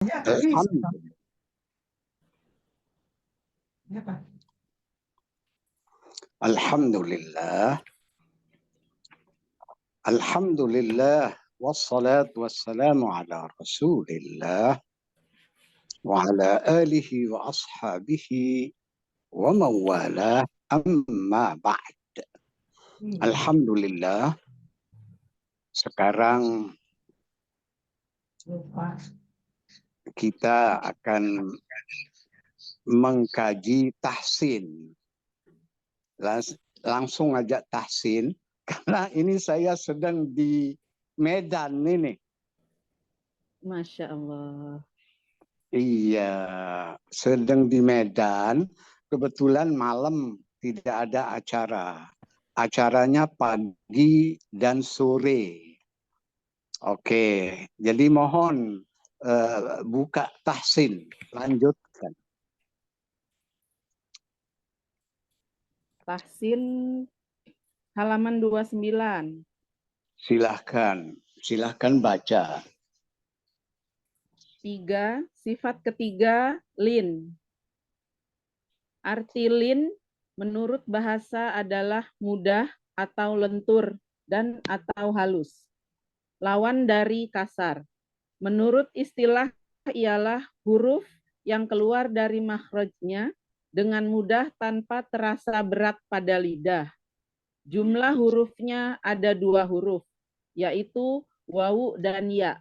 Alhamdulillah. Alhamdulillah. Alhamdulillah. Wassalatu wassalamu ala rasulillah. Wa ala alihi wa ashabihi wa mawalah. Amma ba'd. Alhamdulillah. Sekarang kita akan mengkaji tahsin. Langsung aja tahsin, karena ini saya sedang di Medan ini. Masya Allah. Iya, sedang di Medan. Kebetulan malam tidak ada acara. Acaranya pagi dan sore. Oke, jadi mohon buka tahsin, lanjutkan. Tahsin halaman 29. Silahkan baca. 3. Sifat ketiga, lin. Arti lin menurut bahasa adalah mudah atau lentur dan atau halus. Lawan dari kasar. Menurut istilah ialah huruf yang keluar dari makhrajnya dengan mudah tanpa terasa berat pada lidah. Jumlah hurufnya ada 2 huruf, yaitu wawu dan ya.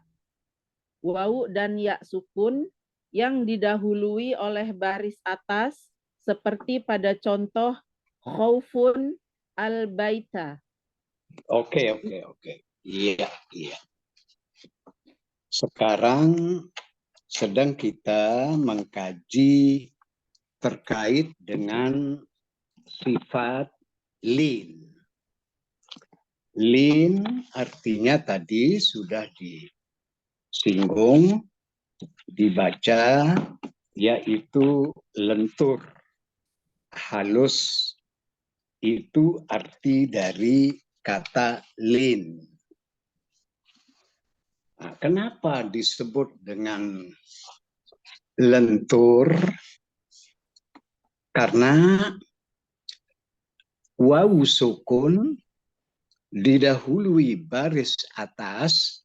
Wawu dan ya sukun yang didahului oleh baris atas seperti pada contoh khaufun al-baita. Oke. Iya. Sekarang sedang kita mengkaji terkait dengan sifat lin. Lin artinya tadi sudah disinggung, dibaca, yaitu lentur, halus. Itu arti dari kata lin. Nah, kenapa disebut dengan lentur? Karena wawu sukun didahului baris atas,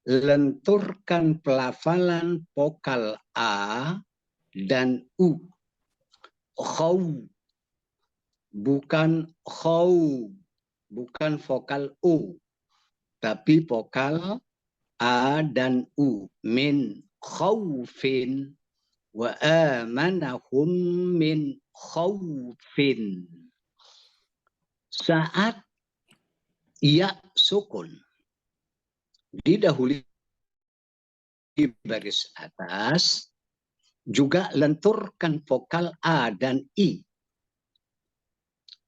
lenturkan pelafalan vokal A dan U. Khaw, bukan khaw, bukan vokal U, tapi vokal A dan U. Min khawfin wa amanahum min khawfin. Saat ya sukun didahului baris atas, juga lenturkan vokal A dan I.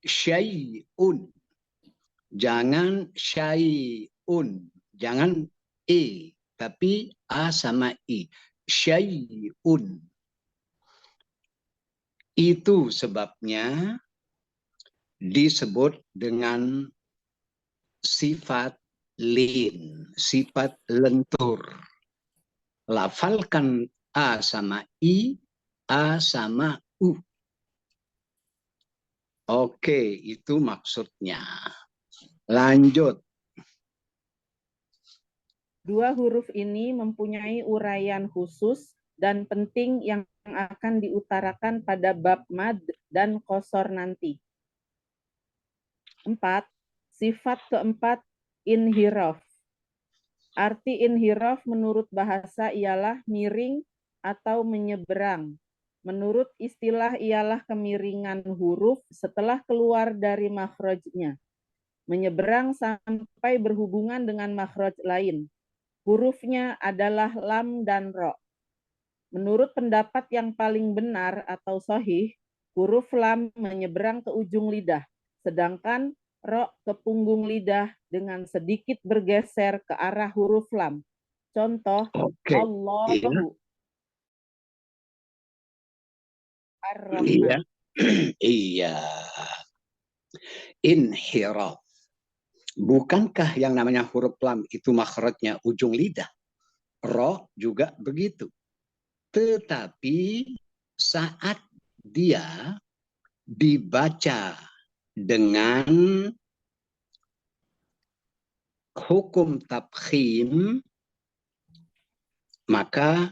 Syai'un, jangan syai'un, jangan E, tapi A sama I. Syai'un. Itu sebabnya disebut dengan sifat lin, sifat lentur. Lafalkan A sama I, A sama U. Oke, itu maksudnya. Lanjut. 2 huruf ini mempunyai uraian khusus dan penting yang akan diutarakan pada bab mad dan qasar nanti. 4. Sifat keempat, inhiraf. Arti inhiraf menurut bahasa ialah miring atau menyeberang. Menurut istilah ialah kemiringan huruf setelah keluar dari makhrajnya. Menyeberang sampai berhubungan dengan makhraj lain. Hurufnya adalah lam dan ro. Menurut pendapat yang paling benar atau sahih, huruf lam menyeberang ke ujung lidah, sedangkan ro ke punggung lidah dengan sedikit bergeser ke arah huruf lam. Contoh, Allahu. Ar-Rahman. Iya. Inhiraf. Bukankah yang namanya huruf lam itu makhrajnya ujung lidah? Ro juga begitu. Tetapi saat dia dibaca dengan hukum tafkhim, maka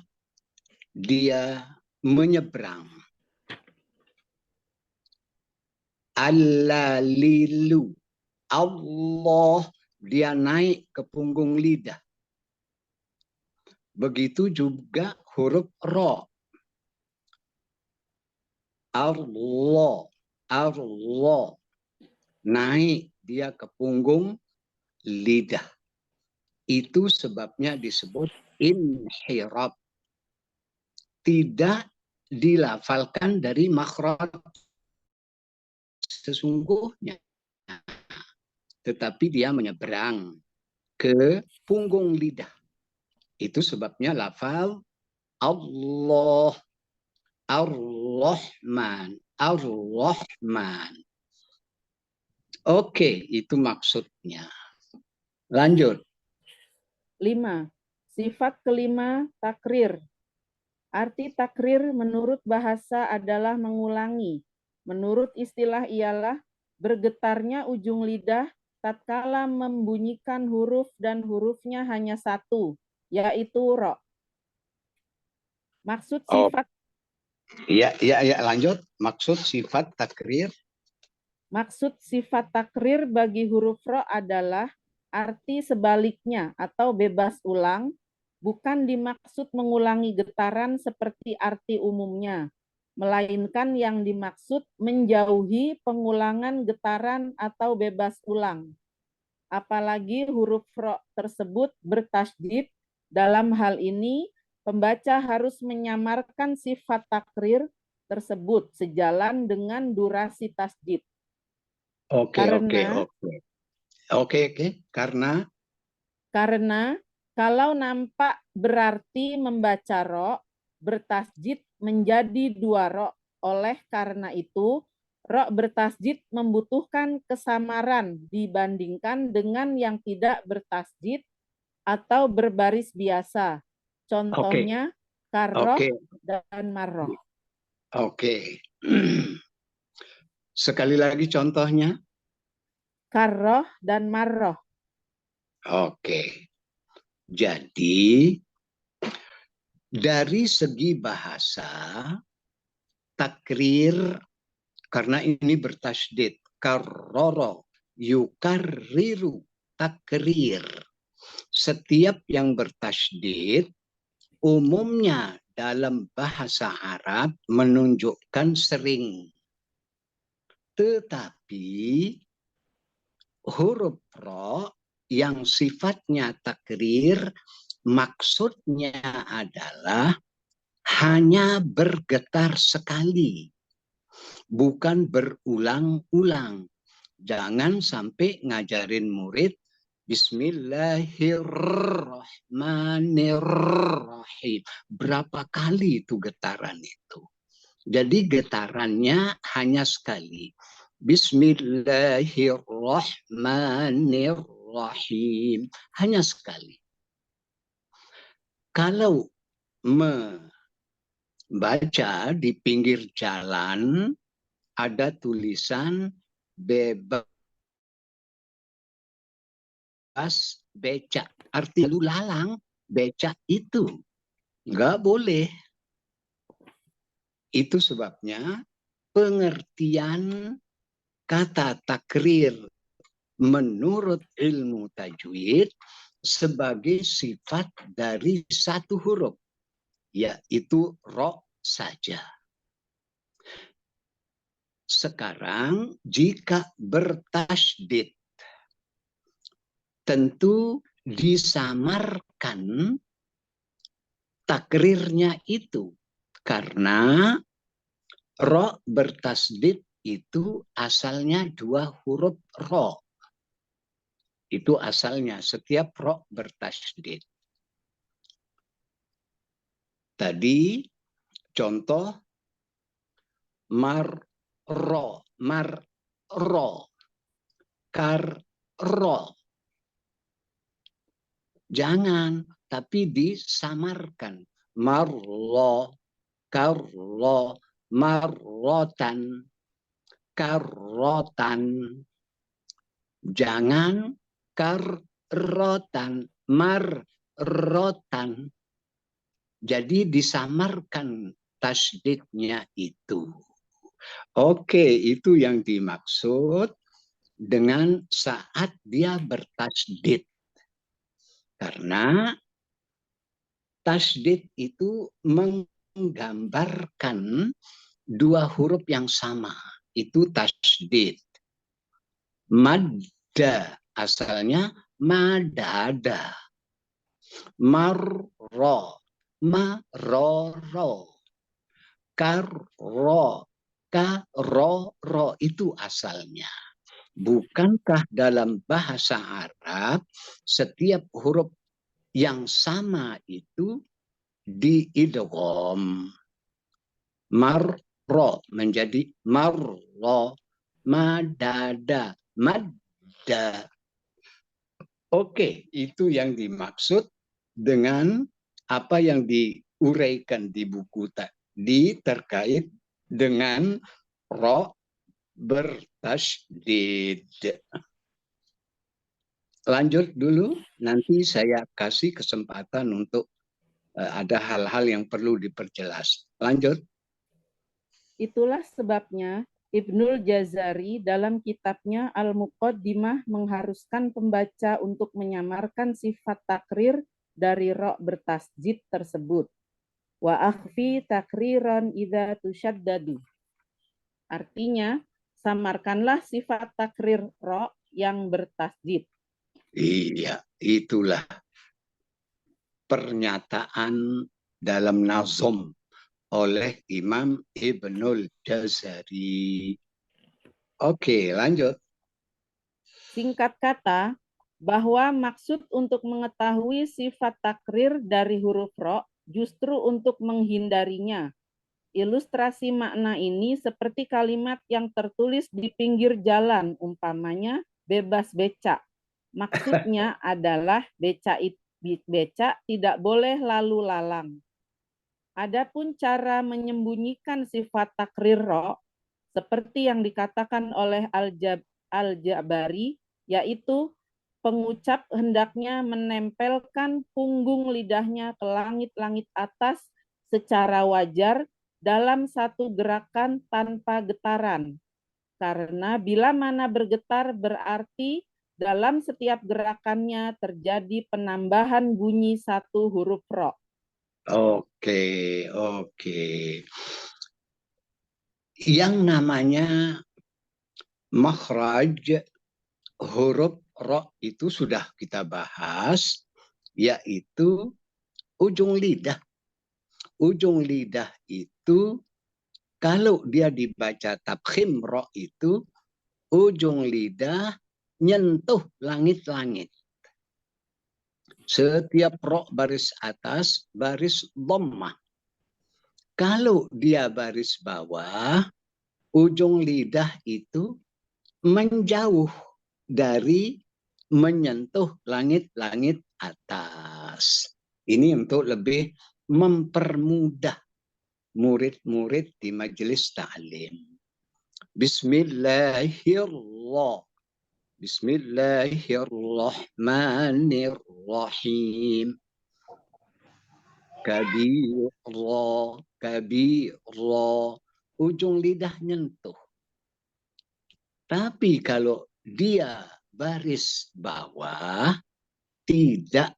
dia menyeberang. Allalilu, Allah, dia naik ke punggung lidah. Begitu juga huruf ro. Allah, Allah, naik dia ke punggung lidah. Itu sebabnya disebut inhirab. Tidak dilafalkan dari makhraj sesungguhnya, tetapi dia menyeberang ke punggung lidah. Itu sebabnya lafal Allah, Ar-Rahman, Ar-Rahman. Oke, itu maksudnya. Lanjut. 5. Sifat kelima, takrir. Arti takrir menurut bahasa adalah mengulangi. Menurut istilah ialah bergetarnya ujung lidah tatkala membunyikan huruf dan hurufnya hanya satu, yaitu ro. Maksud sifat Ya, lanjut. Maksud sifat takrir. Maksud sifat takrir bagi huruf ro adalah arti sebaliknya atau bebas ulang, bukan dimaksud mengulangi getaran seperti arti umumnya, melainkan yang dimaksud menjauhi pengulangan getaran atau bebas ulang. Apalagi huruf ro tersebut bertasydid, dalam hal ini pembaca harus menyamarkan sifat takrir tersebut sejalan dengan durasi tasydid. Oke. Karena kalau nampak berarti membaca ro, bertasydid menjadi dua ro. Oleh karena itu, ro bertasydid membutuhkan kesamaran dibandingkan dengan yang tidak bertasydid atau berbaris biasa. Contohnya karroh dan marroh. Oke. Sekali lagi contohnya. Karroh dan marroh. Oke. Jadi dari segi bahasa, takrir karena ini bertasydid, karroro, yukarriru, takrir. Setiap yang bertasydid umumnya dalam bahasa Arab menunjukkan sering. Tetapi huruf ro yang sifatnya takrir maksudnya adalah hanya bergetar sekali, bukan berulang-ulang. Jangan sampai ngajarin murid Bismillahirrahmanirrahim. Berapa kali itu getaran itu? Jadi getarannya hanya sekali. Bismillahirrahmanirrahim. Hanya sekali. Kalau membaca di pinggir jalan ada tulisan bebas becak. Arti lalu lalang, becak itu nggak boleh. Itu sebabnya pengertian kata takrir menurut ilmu tajwid sebagai sifat dari satu huruf, yaitu ro saja. Sekarang jika bertasydid, tentu disamarkan takrirnya itu, karena ro bertasydid itu asalnya dua huruf ro. Itu asalnya, setiap ro bertasydid. Tadi contoh marro, karro. Jangan, tapi disamarkan. marro, karro, marrotan, karotan. Jangan karotan, marrotan. Jadi disamarkan tasdidnya itu. Oke, itu yang dimaksud dengan saat dia bertasdid. Karena tasdid itu menggambarkan dua huruf yang sama. Itu tasdid. Madda asalnya madada. Marro, maroro. Karro, karoro itu asalnya. Bukankah dalam bahasa Arab setiap huruf yang sama itu diidgham? Marro menjadi marro, madada, madda. Oke, itu yang dimaksud dengan apa yang diuraikan di buku tadi terkait dengan ro bertasdid. Lanjut dulu, nanti saya kasih kesempatan untuk ada hal-hal yang perlu diperjelas. Lanjut. Itulah sebabnya Ibnul Jazari dalam kitabnya Al-Muqaddimah mengharuskan pembaca untuk menyamarkan sifat takrir dari ro bertasjid tersebut. Wa akhfi takriran idza tusyaddadu. Artinya, samarkanlah sifat takrir ro yang bertasjid. Iya, itulah pernyataan dalam nazom oleh Imam Ibnul Jazari. Oke, lanjut. Singkat kata, bahwa maksud untuk mengetahui sifat takrir dari huruf ro justru untuk menghindarinya. Ilustrasi makna ini seperti kalimat yang tertulis di pinggir jalan, umpamanya bebas becak. Maksudnya adalah becak tidak boleh lalu lalang. Adapun cara menyembunyikan sifat takrir ro, seperti yang dikatakan oleh Al-Jabari, yaitu pengucap hendaknya menempelkan punggung lidahnya ke langit-langit atas secara wajar dalam satu gerakan tanpa getaran. Karena bila mana bergetar berarti dalam setiap gerakannya terjadi penambahan bunyi satu huruf ro. Oke, oke. Yang namanya makhraj huruf ro itu sudah kita bahas, yaitu ujung lidah. Ujung lidah itu kalau dia dibaca tafkhim ro itu ujung lidah nyentuh langit-langit. Setiap ro baris atas baris dhammah. Kalau dia baris bawah, ujung lidah itu menjauh dari menyentuh langit-langit atas. Ini untuk lebih mempermudah murid-murid di majelis ta'lim. Bismillahirrahmanirrahim. Bismillahirrahmanirrahim. Kabira, kabira. Ujung lidah nyentuh. Tapi kalau dia baris bawah, tidak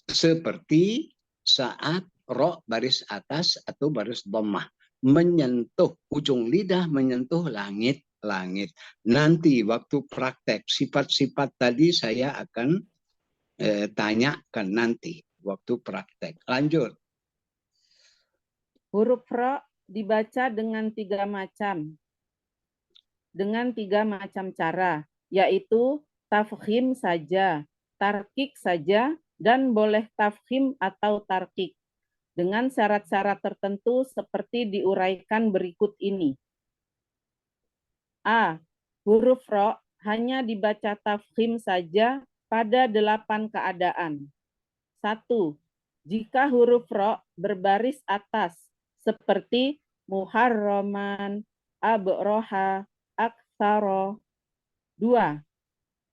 seperti saat ro baris atas atau baris dhammah. Menyentuh, ujung lidah menyentuh langit-langit. Nanti waktu praktek, sifat-sifat tadi saya akan tanyakan nanti waktu praktek. Lanjut. Huruf ro dibaca dengan tiga macam cara, yaitu tafkhim saja, tarkik saja, dan boleh tafkhim atau tarkik, dengan syarat-syarat tertentu seperti diuraikan berikut ini. A. Huruf ro hanya dibaca tafkhim saja pada 8 keadaan. 1. Jika huruf ro berbaris atas seperti muharraman, abroha, aksaro. 2.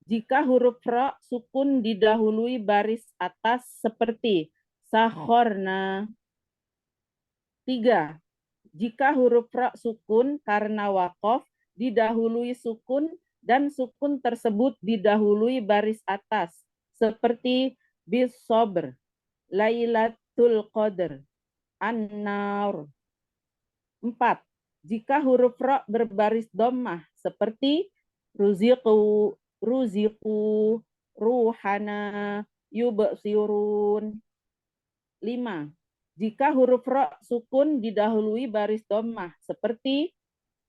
Jika huruf ro sukun didahului baris atas seperti sakhorna. 3. Jika huruf ro sukun karena wakof didahului sukun dan sukun tersebut didahului baris atas seperti bis sobr, lailatul qadr, an-nar. 4. Jika huruf ro berbaris dhammah seperti ruziqu, ruziqu, ruhana, yubsirun. 5. Jika huruf ro sukun didahului baris dhammah seperti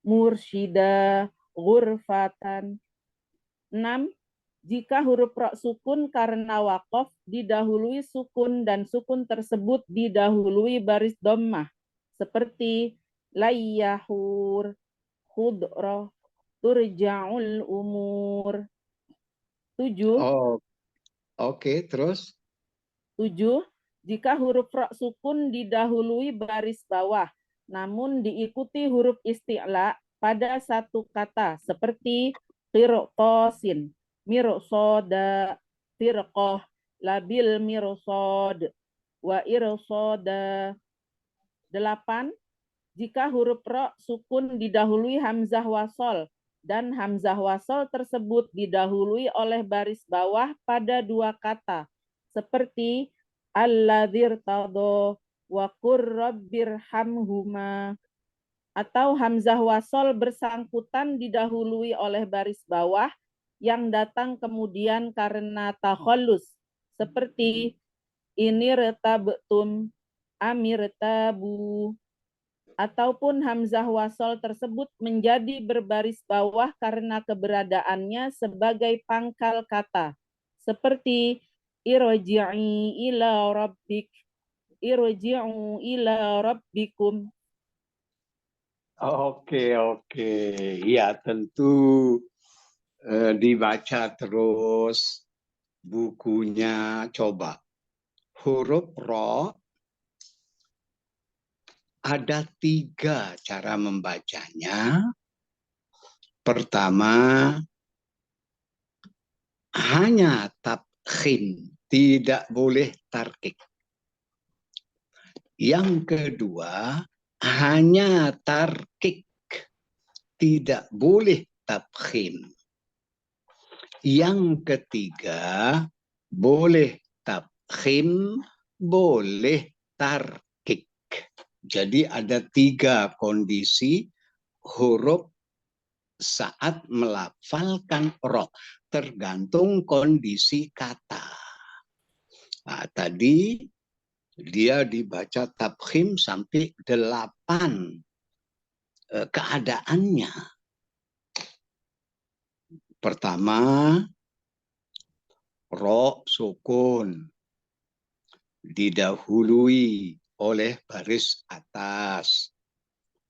mursyida, ghurfatan. 6. Jika huruf ro sukun karena wakof didahului sukun dan sukun tersebut didahului baris dhammah seperti layyahur, khudra, turja'ul umur. 7. Oh, oke, terus? 7. Jika huruf ro sukun didahului baris bawah, namun diikuti huruf isti'la pada satu kata, seperti qirqasin, mirsoda, firqoh, labil mirsod, wa irsoda. 8. Jika huruf ro sukun didahului hamzah wasol dan hamzah wasol tersebut didahului oleh baris bawah pada dua kata seperti alladzir tado wa qur rabbirhamhuma, atau hamzah wasol bersangkutan didahului oleh baris bawah yang datang kemudian karena takhallus seperti inirtabtum, amirtabu, ataupun hamzah wasol tersebut menjadi berbaris bawah karena keberadaannya sebagai pangkal kata, seperti irji'i ila rabbik, irji'u ila rabbikum. Oke, oke. Ya, tentu dibaca terus bukunya. Coba. Huruf ro ada 3 cara membacanya. Pertama, hanya tabkhim, tidak boleh tarkik. Yang kedua, hanya tarkik, tidak boleh tabkhim. Yang ketiga, boleh tabkhim, boleh tarkik. Jadi ada 3 kondisi huruf saat melafalkan ro, tergantung kondisi kata. Nah, tadi dia dibaca tabkhim sampai 8 keadaannya. Pertama, ro sukun didahului oleh baris atas.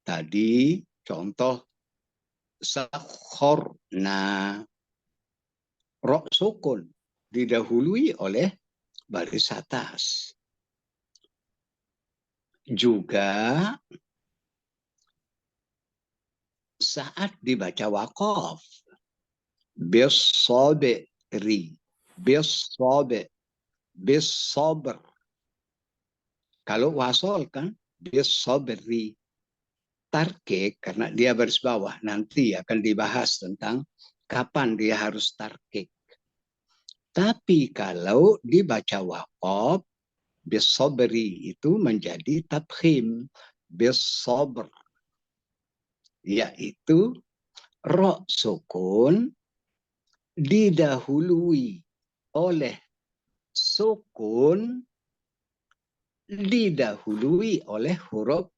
Tadi contoh sakhorna, ro sukun didahului oleh baris atas. Juga saat dibaca wakof, bisobri, bisobe, bisober. Kalau wasol kan bisobri. Tarkik karena dia baris bawah, nanti akan dibahas tentang kapan dia harus tarkik. Tapi kalau dibaca wakof, bisobri itu menjadi tabkhim, bisober, yaitu ro sukun didahului oleh sukun didahului oleh huruf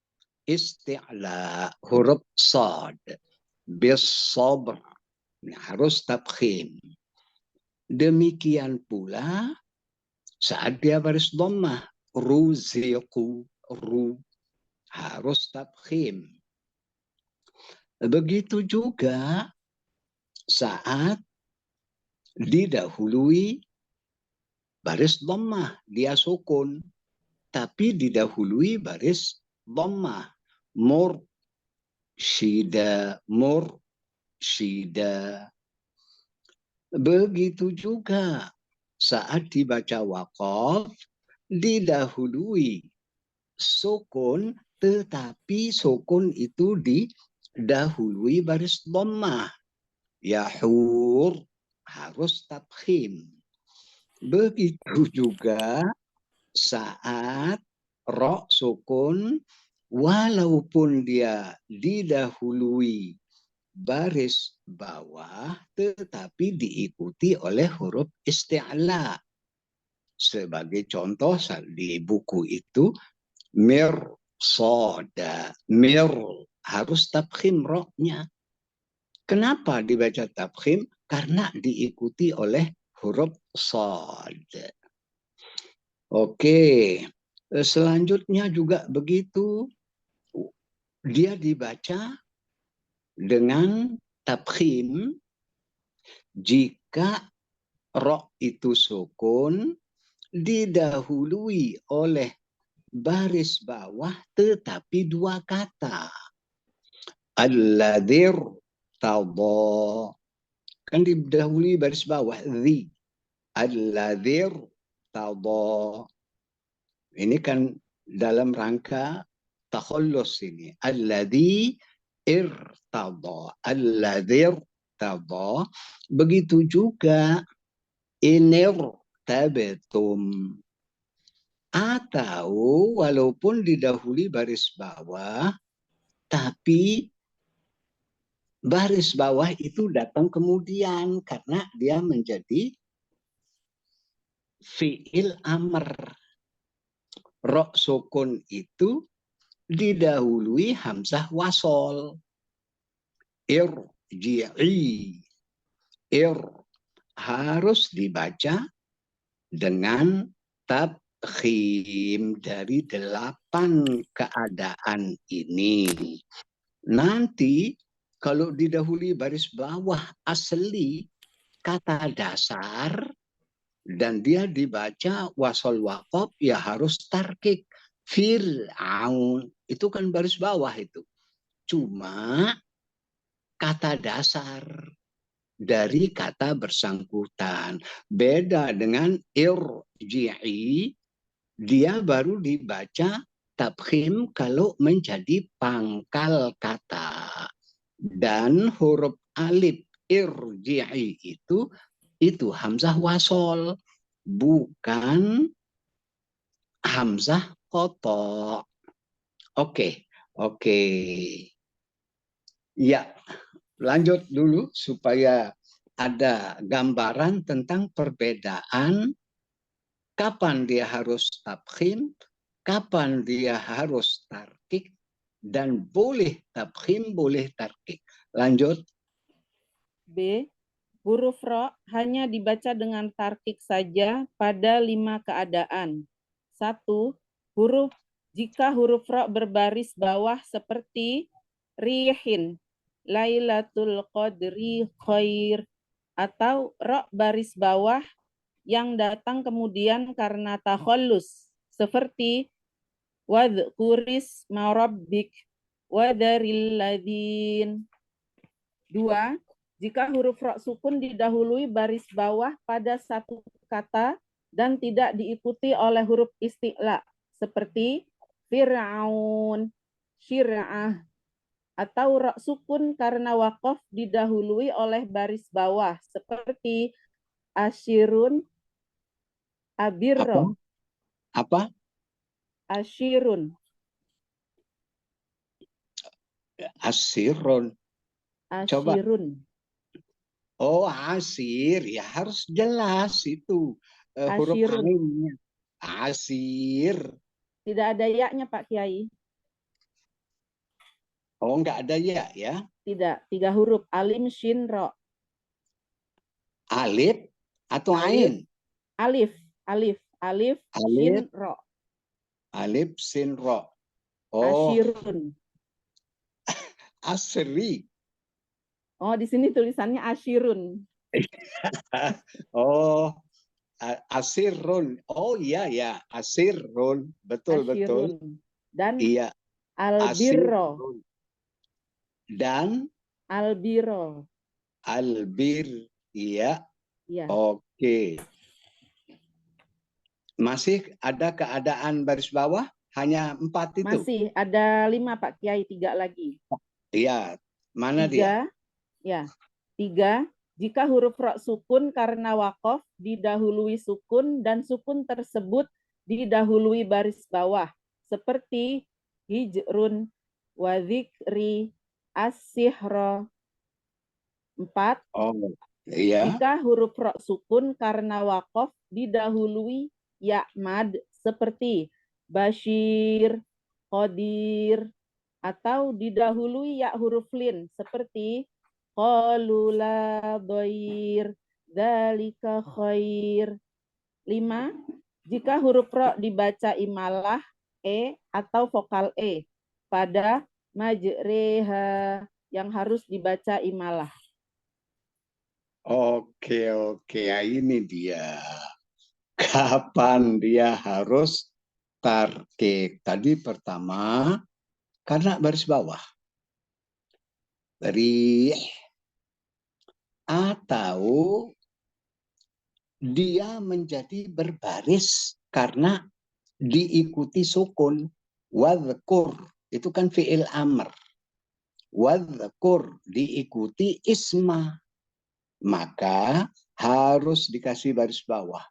isti'la, huruf sad, bis-sabr, harus tabkhim. Demikian pula saat dia baris dhammah, ruziqu, ru, harus tabkhim. Begitu juga saat didahului baris dhammah, dia sukun, tapi didahului baris dhammah. Mursyida. Begitu juga saat dibaca waqaf didahului sukun, tetapi sukun itu didahului baris dhammah. Yahur harus tafkhim. Begitu juga saat ro sukun walaupun dia didahului baris bawah tetapi diikuti oleh huruf isti'la. Sebagai contoh di buku itu mirsoda, harus tafkhim ro-nya. Kenapa dibaca tafkhim? Karena diikuti oleh huruf sod. Oke, selanjutnya juga begitu. Dia dibaca dengan tafkhim jika ro itu sukun didahului oleh baris bawah tetapi dua kata. Alladir tadha. Kan didahului baris bawah dhi. Alladir tadha. Ini kan dalam rangka takhallus ini. Alladhi irtadha. Alladir tadha. Begitu juga inirtabtum. Atau walaupun didahului baris bawah, tapi baris bawah itu datang kemudian karena dia menjadi fi'il amr. Ro sukun itu didahului hamzah wasol. Irji'i. Harus dibaca dengan tafkhim dari 8 keadaan ini. Nanti kalau didahului baris bawah asli kata dasar dan dia dibaca wasol waqaf ya harus tarkik. Fir'aun itu kan baris bawah itu. Cuma kata dasar dari kata bersangkutan. Beda dengan irji'i, dia baru dibaca tafkhim kalau menjadi pangkal kata. Dan huruf alif irji'i itu hamzah wasol, bukan hamzah qata'. Oke. Ya, lanjut dulu supaya ada gambaran tentang perbedaan kapan dia harus tafkhim, kapan dia harus tarkik, dan boleh tafkhim, boleh tarkik. Lanjut. B. Huruf ro hanya dibaca dengan tarkik saja pada 5 keadaan. 1. Jika huruf ro berbaris bawah seperti rihin, Lailatul Qadri khair, atau ro baris bawah yang datang kemudian karena takhallus seperti wadhkuris marabbik wadaril ladin. 2. Jika huruf ro sukun didahului baris bawah pada satu kata dan tidak diikuti oleh huruf isti'la seperti Fir'aun, Syir'ah, atau ro sukun karena waqaf didahului oleh baris bawah seperti Asyirun, Abirro. Apa? Asyirun. Asirun. Coba. Asyirun. Oh, asir. Ya harus jelas itu huruf ainnya. Asir. Tidak ada ya-nya Pak Kiai. Oh, enggak ada ya? Tidak, 3 huruf. Alim, shin, ro. Alif atau ain? Alif, shin, ro. Alif, sin, ro. Oh. Asyirun. Asri. Oh, di sini tulisannya asyirun. Oh, Asirun. Oh iya ya, asirun. Betul betul. Asyirun. Dan Iya, albirro. asirun. Dan Albiro. albir. Iya. Ya. Oke. Masih ada keadaan baris bawah? Hanya 4 itu? Masih ada 5 Pak Kiai, 3 lagi. Iya. Mana 3, dia? ya. 3, jika huruf ro sukun karena wakof didahului sukun dan sukun tersebut didahului baris bawah. Seperti hijrun, wadzikri, as-sihro. 4, Oh, iya. jika huruf ro sukun karena wakof didahului ya mad seperti Bashir, Qadir, atau didahului ya huruf lin seperti qalu la dhair, dzalika khair. 5, jika huruf ro dibaca imalah atau vokal pada majreha yang harus dibaca imalah. Oke, oke. Ya, ini dia. Kapan dia harus tarkik? Tadi pertama, karena baris bawah. Beri atau dia menjadi berbaris karena diikuti sukun. Wadhkur, itu kan fi'il amr. Wadhkur, diikuti isma. Maka harus dikasih baris bawah.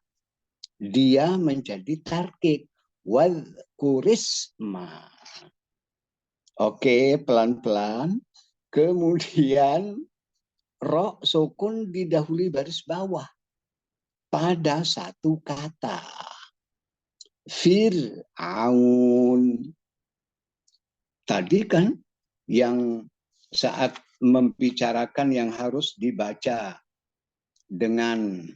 Dia menjadi tarkik. Wadhkurisma. Oke, pelan-pelan. Kemudian ro sukun didahului baris bawah pada satu kata. Fir'aun. Tadi kan yang saat membicarakan yang harus dibaca dengan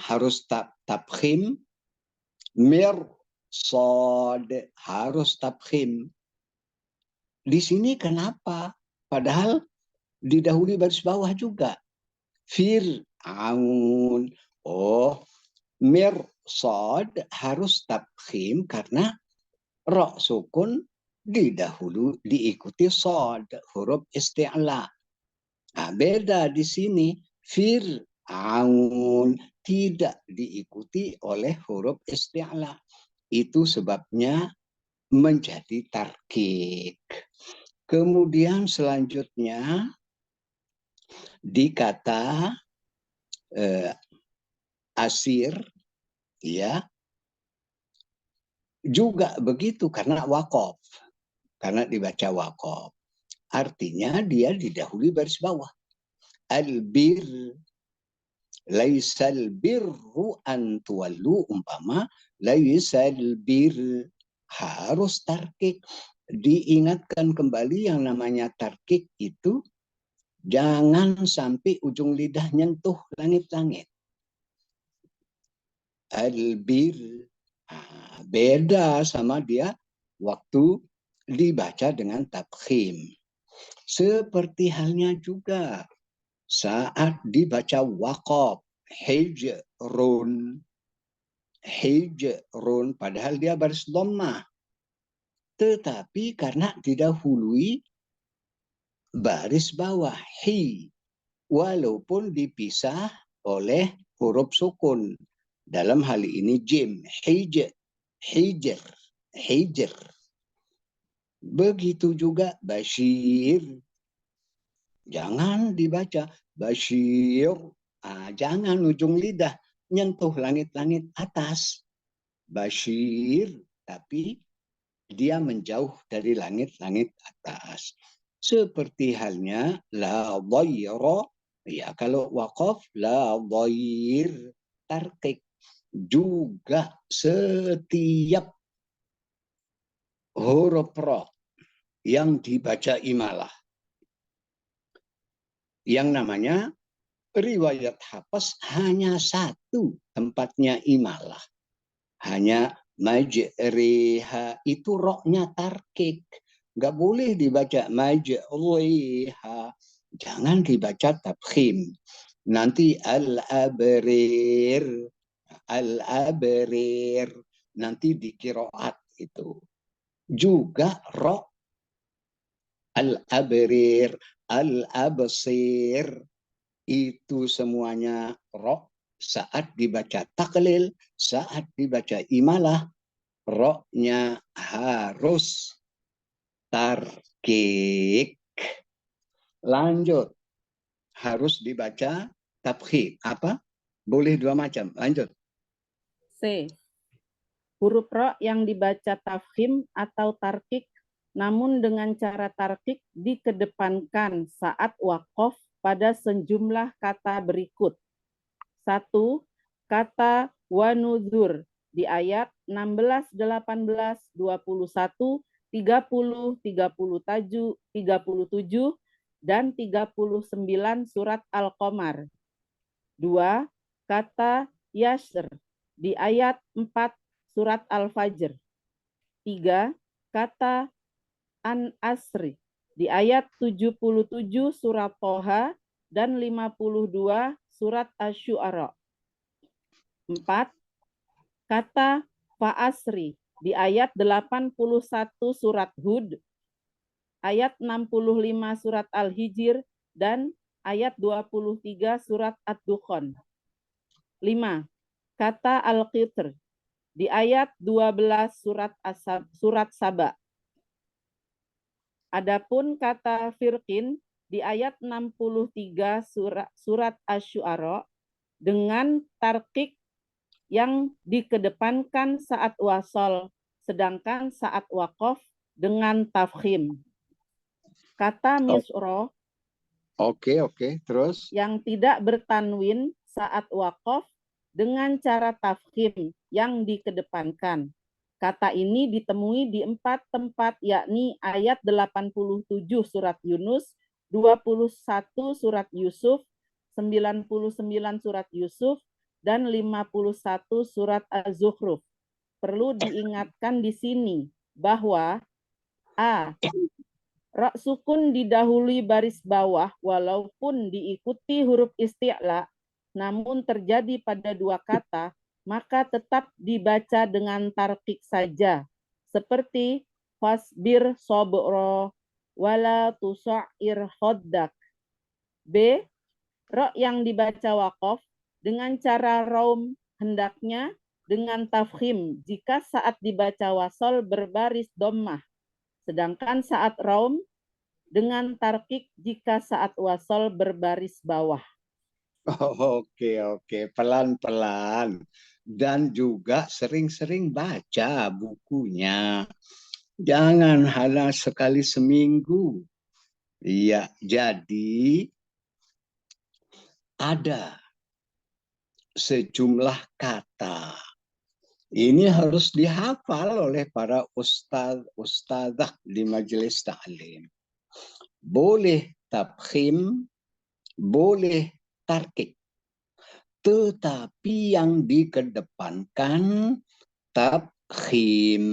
harus tabkhim, mirsad harus tabkhim. Di sini kenapa? Padahal didahului baris bawah juga. Fir'aun. Oh, mirsad harus tabkhim karena ro sukun didahulu diikuti sod, huruf isti'la. Nah, beda di sini. Fir'aun tidak diikuti oleh huruf isti'la. Itu sebabnya menjadi tarkik. Kemudian selanjutnya di kata asir, ya, juga begitu karena wakof, karena dibaca wakof. Artinya dia didahului baris bawah. Albir, laisal birru an tuwallu, umpama laisal bir, harus tarkik. Diingatkan kembali yang namanya tarkik itu jangan sampai ujung lidah nyentuh langit-langit. Albir, beda sama dia waktu dibaca dengan tabkhim. Seperti halnya juga saat dibaca waqaf, hijrun, hijrun, padahal dia baris dhammah. Tetapi karena didahului baris bawah, hi, walaupun dipisah oleh huruf sukun. Dalam hal ini jim, hijr, hijr, hijr. Begitu juga Bashir. Jangan dibaca Bashir. Jangan ujung lidah nyentuh langit-langit atas. Bashir, tapi dia menjauh dari langit-langit atas. Seperti halnya la dhayra. Ya, kalau waqaf la dhayr, tarkik. Juga setiap huruf ro yang dibaca imalah, yang namanya riwayat Hafs hanya satu tempatnya imalah, hanya majriha, itu roknya tarkik, nggak boleh dibaca majriha, jangan dibaca tabkhim. Nanti al-abrir, al-abrir. Nanti di qiraat itu. Juga ro, al-abrir, al-absir. Itu semuanya ro saat dibaca taklil, saat dibaca imalah, ro-nya harus tarkik. Lanjut. Harus dibaca tafkhim. Apa? Boleh dua macam. Lanjut. C. Huruf ro yang dibaca tafkhim atau tarkik, namun dengan cara tarkik dikedepankan saat waqaf pada sejumlah kata berikut. 1. Kata wanuzur di ayat 16, 18, 21, 30, 37, dan 39 surat Al-Qamar. 2. Kata yasr di ayat 4 surat Al-Fajr. 3. Kata an-asri di ayat 77 surat Toha dan 52 surat Asy-Syu'ara. 4. Kata fa'asri di ayat 81 surat Hud, ayat 65 surat Al-Hijr, dan ayat 23 surat Ad-Dukhan. 5. Kata al-qitr di ayat 12 surat Saba. Adapun kata firqin di ayat 63 surat Asy-Syu'ara dengan tarkik yang dikedepankan saat wasol, sedangkan saat waqaf dengan tafkhim. Kata misro Oke. Terus? yang tidak bertanwin saat waqaf dengan cara tafkhim yang dikedepankan. Kata ini ditemui di 4 tempat, yakni ayat 87 surat Yunus, 21 surat Yusuf, 99 surat Yusuf, dan 51 surat Az-Zukhruf. Perlu diingatkan di sini bahwa A. Ra sukun didahului baris bawah walaupun diikuti huruf isti'la, namun terjadi pada dua kata, maka tetap dibaca dengan tarkik saja. Seperti fasbir sobro wala tusa'ir khoddak. B. Ra yang dibaca waqaf dengan cara raum hendaknya dengan tafkhim jika saat dibaca wasol berbaris dhammah. Sedangkan saat raum dengan tarkik jika saat wasol berbaris bawah. Oke. Pelan-pelan. Dan juga sering-sering baca bukunya. Jangan hanya sekali seminggu. Iya, jadi ada sejumlah kata. Ini harus dihafal oleh para ustadzah di majelis ta'lim. Boleh tafkhim, boleh tarkik. Tetapi yang dikedepankan tafkhim,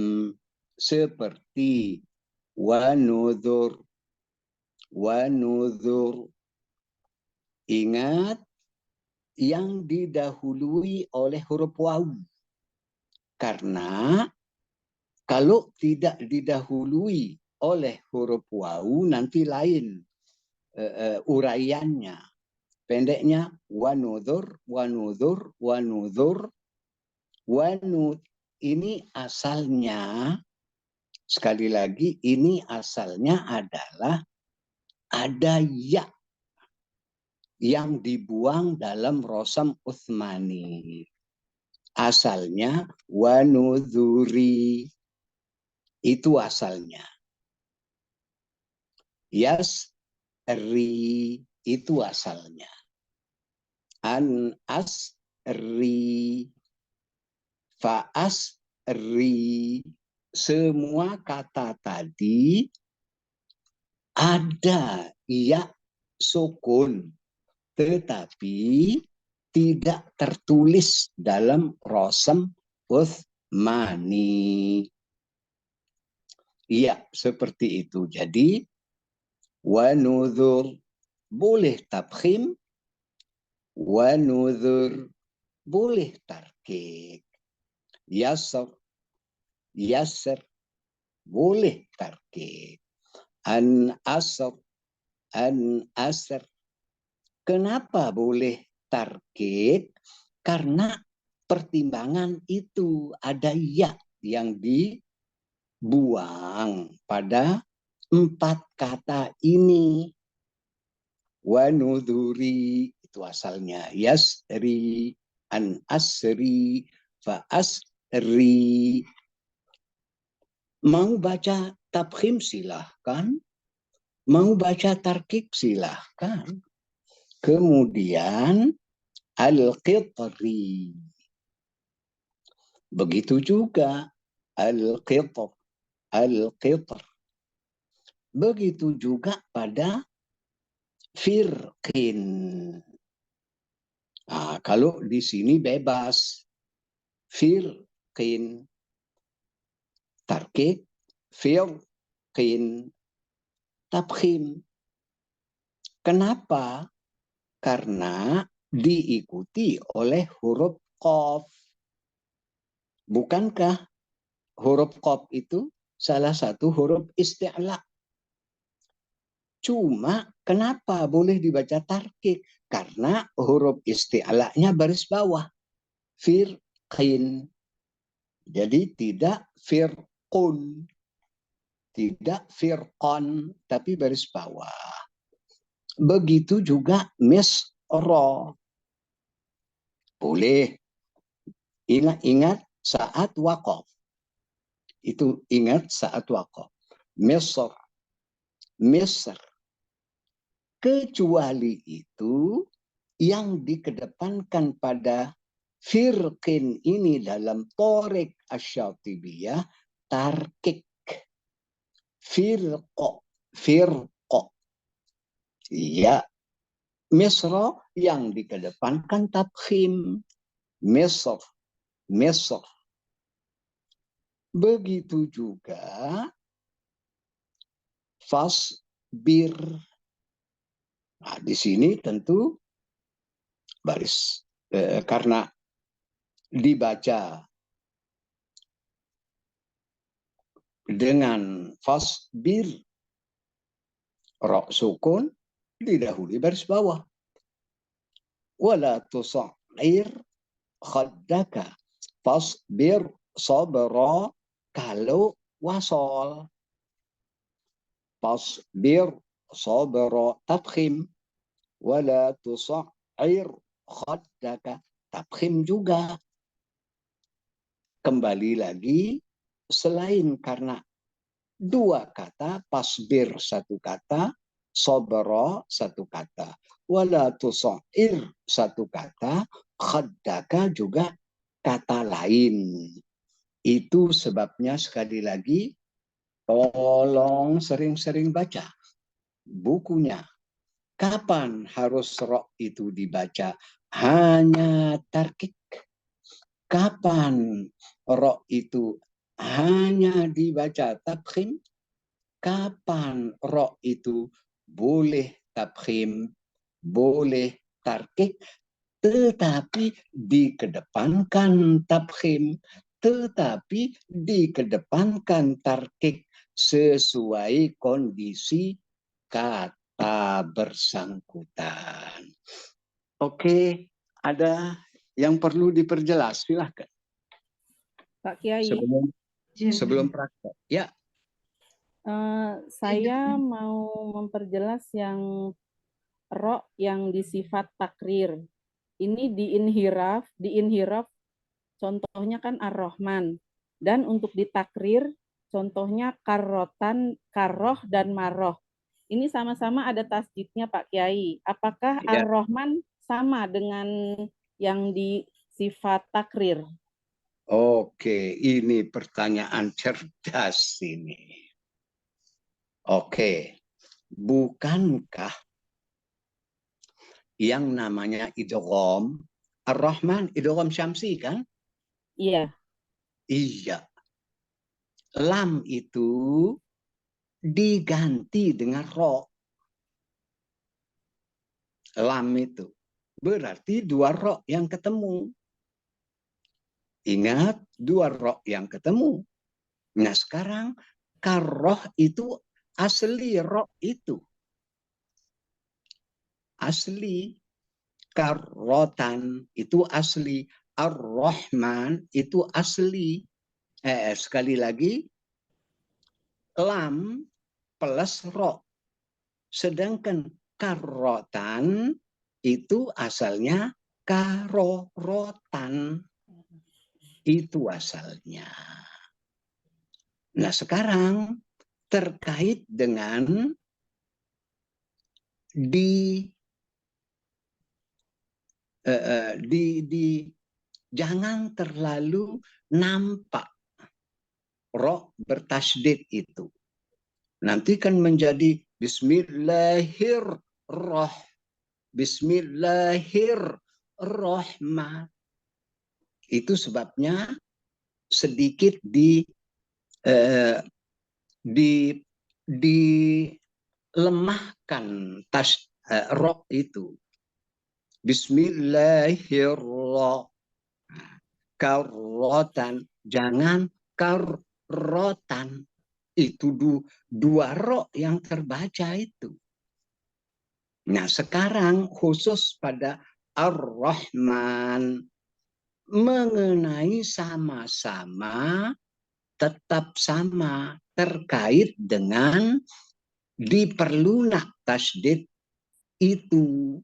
seperti wanudhur. Ingat, yang didahului oleh huruf wawu. Karena kalau tidak didahului oleh huruf wawu nanti lain uraiannya. Pendeknya wanudhur. Ini asalnya, sekali lagi, ini asalnya adalah ada ya yang dibuang dalam Rosam Utsmani. Asalnya wanudhuri. Itu asalnya. Yasri itu asalnya. An-asri. Fa'asri. Semua kata tadi ada ya sukun. Tetapi tidak tertulis dalam Rosam Utsmani. Iya, seperti itu. Jadi, wanudhur boleh tafkhim, Wa nudhur, boleh tarkik. Yasr, yasr, boleh tarkik. An asr, an asr. Kenapa boleh tarkik? Karena pertimbangan itu ada ya yang dibuang pada 4 kata ini. Wa nudhuri, itu asalnya. Yasri, an asri, fa asri. Mau baca tabkhim silahkan. Mau baca tarkik silahkan. Kemudian al-qitri. Begitu juga al-qitr. Al-qitr. Begitu juga pada firqin. Nah, kalau di sini bebas. Firqin. Tarkik. Firqin. Tabkhim. Kenapa? Karena diikuti oleh huruf qaf. Bukankah huruf qaf itu salah satu huruf isti'la? Cuma kenapa boleh dibaca tarkik? Karena huruf isti'la'nya baris bawah. Firqin. Jadi tidak firqun. Tidak firqan, tapi baris bawah. Begitu juga misra. Boleh. Ingat saat waqaf. Itu ingat saat waqaf. Misr. Misr. Kecuali itu yang dikedepankan pada firqin ini dalam Thoriq Asy-Syatibiyah, tarkik. Firqo. Firqo. Ya, Misra yang dikedepankan tabkhim. Misr. Misr. Begitu juga fasbir. Nah, di sini tentu baris karena dibaca dengan fasbir, ra sukun didahului baris bawah. Wala tusa'ir khaddaka. Fasbir sabra kalau wasol. Fasbir sabra tabkhim. Wala tusa'ir khaddaka. Tabkhim juga. Kembali lagi, selain karena 2 kata, pasbir 1 kata, sabra 1 kata, wala tusa'ir 1 kata, khaddaka juga kata lain. Itu sebabnya sekali lagi, tolong sering-sering baca bukunya. Kapan harus ra itu dibaca? Hanya tarkik. Kapan ra itu hanya dibaca tabkhim? Kapan ra itu boleh tabkhim, boleh tarkik, tetapi dikedepankan tabkhim, tetapi dikedepankan tarkik sesuai kondisi kata bersangkutan. Oke, ada yang perlu diperjelas? Silahkan. Pak Kiai. Sebelum praktek. Ya. Saya mau memperjelas yang ro yang disifat takrir. Ini di inhiraf contohnya kan ar-Rahman. Dan untuk ditakrir contohnya karrotan, karroh dan maroh. Ini sama-sama ada tasdidnya Pak Kiai. Apakah Ya. ar-Rahman sama dengan yang di sifat takrir? Oke, ini pertanyaan cerdas ini. Oke, bukankah yang namanya idgham ar-Rahman idgham syamsi kan? Iya. Iya. Lam itu diganti dengan ro. Lam itu Berarti dua ro yang ketemu. Ingat, dua ro yang ketemu. Nah sekarang karoh itu asli ro itu. Asli. Karotan itu asli. Ar-Rahman itu asli. Sekali lagi, lam plus ro. Sedangkan karotan itu asalnya karorotan. Itu asalnya. Nah sekarang terkait dengan di jangan terlalu nampak ro bertasydid itu. Nanti kan menjadi Bismillahirrahman. Itu sebabnya sedikit dilemahkan ro itu. Bismillahirrahmanirrahim. Karotan, jangan karotan. Itu dua ro yang terbaca itu. Nah sekarang khusus pada Ar-Rahman mengenai sama-sama tetap sama terkait dengan diperlunak tasydid itu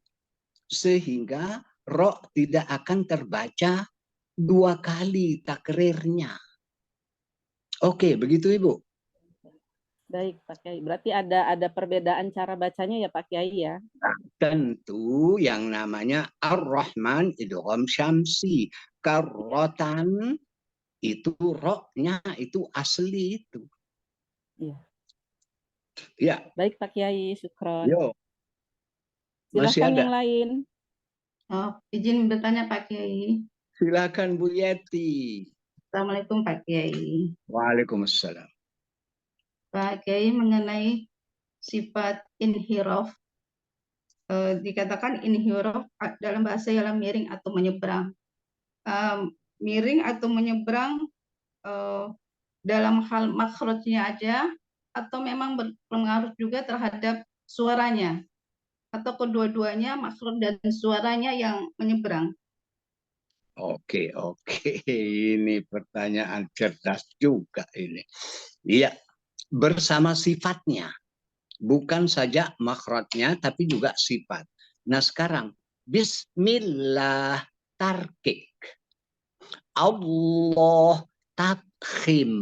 sehingga ro tidak akan terbaca dua kali takrirnya. Oke, begitu Ibu. Baik, Pak Kiai. Berarti ada perbedaan cara bacanya ya, Pak Kiai ya? Tentu yang namanya Ar-Rahman idgham syamsi. Karotan itu ro-nya itu asli itu. Iya. Ya. Baik Pak Kiai, syukron. Yo. Silakan yang lain. Oh, izin bertanya Pak Kiai. Silakan Bu Yeti. Assalamualaikum Pak Kiai. Waalaikumsalam. Pak Kiai mengenai sifat inhiraf, dikatakan inhiraf dalam bahasa ialah miring atau menyeberang. Miring atau menyeberang dalam hal makhrajnya aja atau memang berpengaruh juga terhadap suaranya atau kedua-duanya makhraj dan suaranya yang menyeberang. Oke. Ini pertanyaan cerdas juga ini. Iya, bersama sifatnya. Bukan saja makhrajnya, tapi juga sifat. Nah sekarang, Bismillah tarkik. Allah takhim.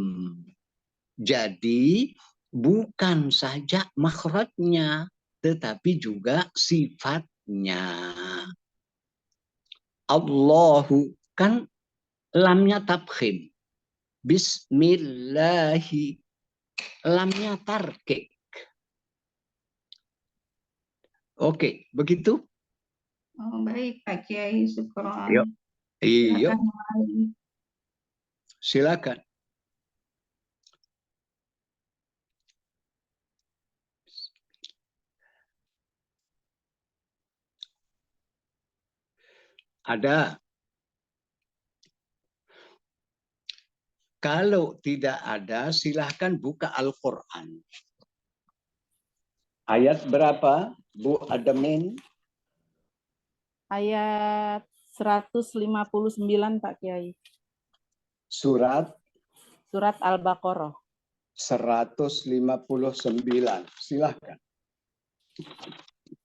Jadi bukan saja makhrajnya, tetapi juga sifatnya. Allahu kan lamnya tabkhim. Bismillahi lamnya tarkik. Oke, begitu? Oh, baik Pak Kiai, syukron. Yuk. Iya. Silakan. Silakan. Ada. Kalau tidak ada, silahkan buka Al-Quran. Ayat berapa, Bu Admin? Ayat 159 Pak Kiai. Surat Al-Baqarah. 159. Silahkan.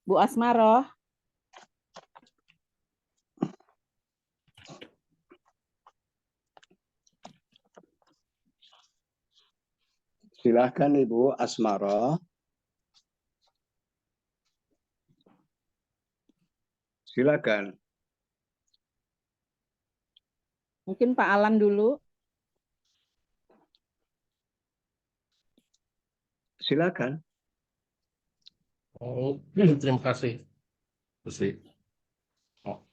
Bu Asmaroh. Silahkan Ibu Asmara. Silakan. Mungkin Pak Alan dulu. Silakan. Oh, terima kasih.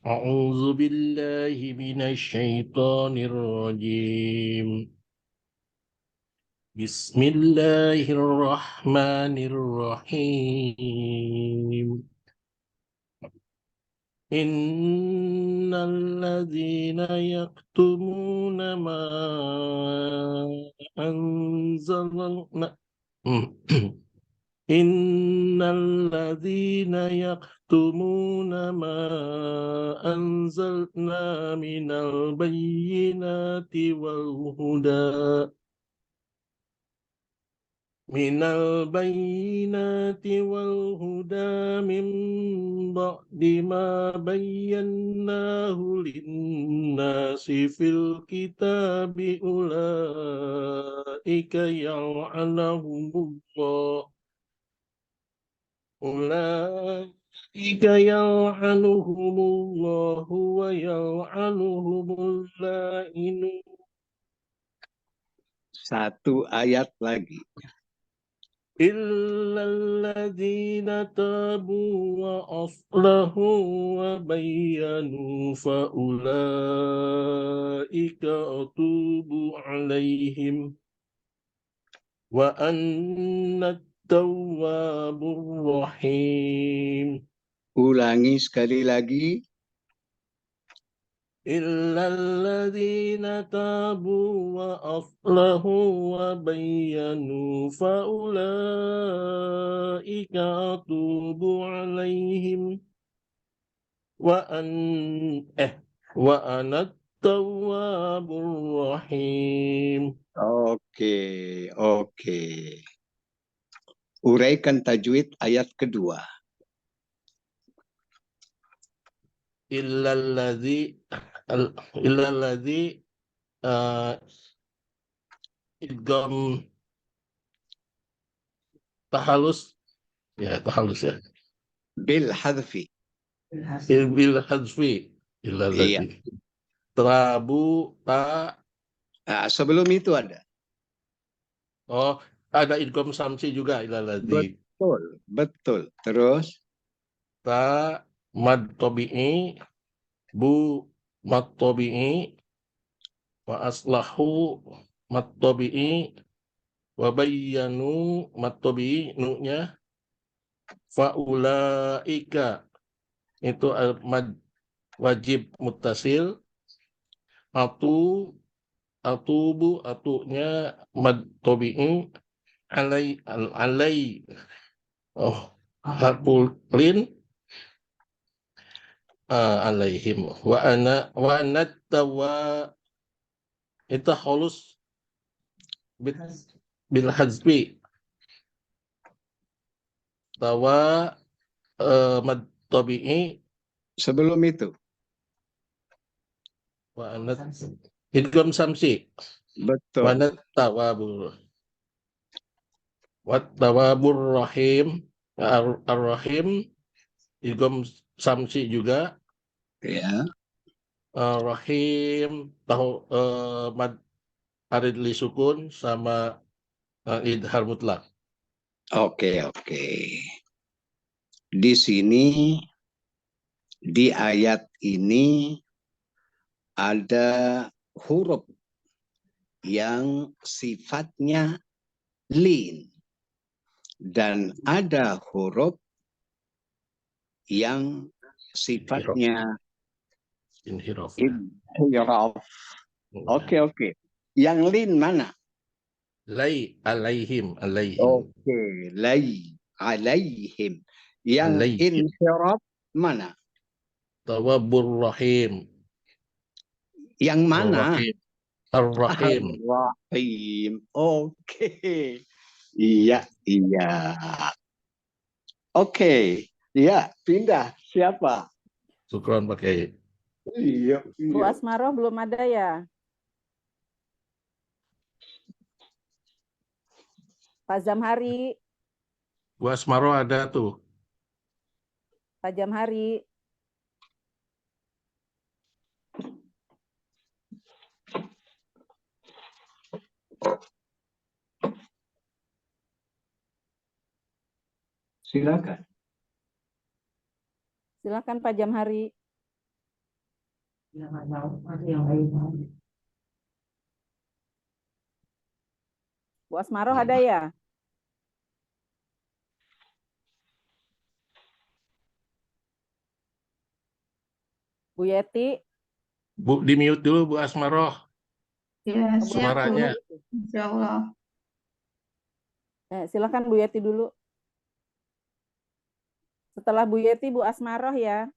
A'udzu billahi minasyaitonir rajim. Bismillahirrahmanirrahim. Innalladzina yaktumuna ma anzalna Innalladzina yaktumuna ma anzalna minal bayyinati wal huda min ba'di ma bayyanahu linnasi fil kitabi ulaika yal'anuhumullahu wa yal'anuhumul la'inun. Satu ayat lagi. Illalladzina tabu wa aslahu wa bayyanu faulaika atubu alaihim wa annat tawwabur rahim. Ulangi sekali lagi. Illalladzina tabu wa aslahu wa bayyanu faulaika atubu alaihim wa anat tawwabur rahim. Oke. Uraikan tajwid ayat kedua. Illalladzi idgham tahalus ya. Bil hadfi. Bil hadfi Iya. illalladzi terabu ta. Nah, sebelum itu ada. Oh, ada idgham samsi juga illalladzi. Betul. Terus Ta mad tabi'i bu mad tabi'i wa aslahu mad tabi'i wa bayyanu mad tabi'i nu-nya faulaika itu mad wajib muttasil atubu atunya mad tabi'i alai harful lin alaihim wa anat tawa itu halus bil hazbi tawa mad tabi'i sebelum itu. wa anat idgham samsi Betul. wa anat tawabur rahim ar-rahim idgham samsi juga Ya. rahim tahu mad arid li sukun sama idhar mutlak. Oke. Di sini di ayat ini ada huruf yang sifatnya lin dan ada huruf yang sifatnya inhiraf. Oke. Yang lin mana? Alaihim. Oke, alaihim. Yang inhiraf mana? Tawabur rahim. Yang mana? Ar-rahim. Ar-rahim. Oke. Iya. Oke. Ya, pindah. Siapa? Syukran Pak Kiai. Iya. Bu Asmaroh belum ada ya? Pak Zamhari. Bu Asmaroh ada tuh. Pak Jamhari. Silakan Pak Jamhari. Bu Asmaroh ada ya? Bu Yeti, Bu, di mute dulu Bu Asmaroh Ya, Bu siap, Bu. suaranya. Insya Allah. silakan Bu Yeti dulu. Setelah Bu Yeti, Bu Asmaroh ya.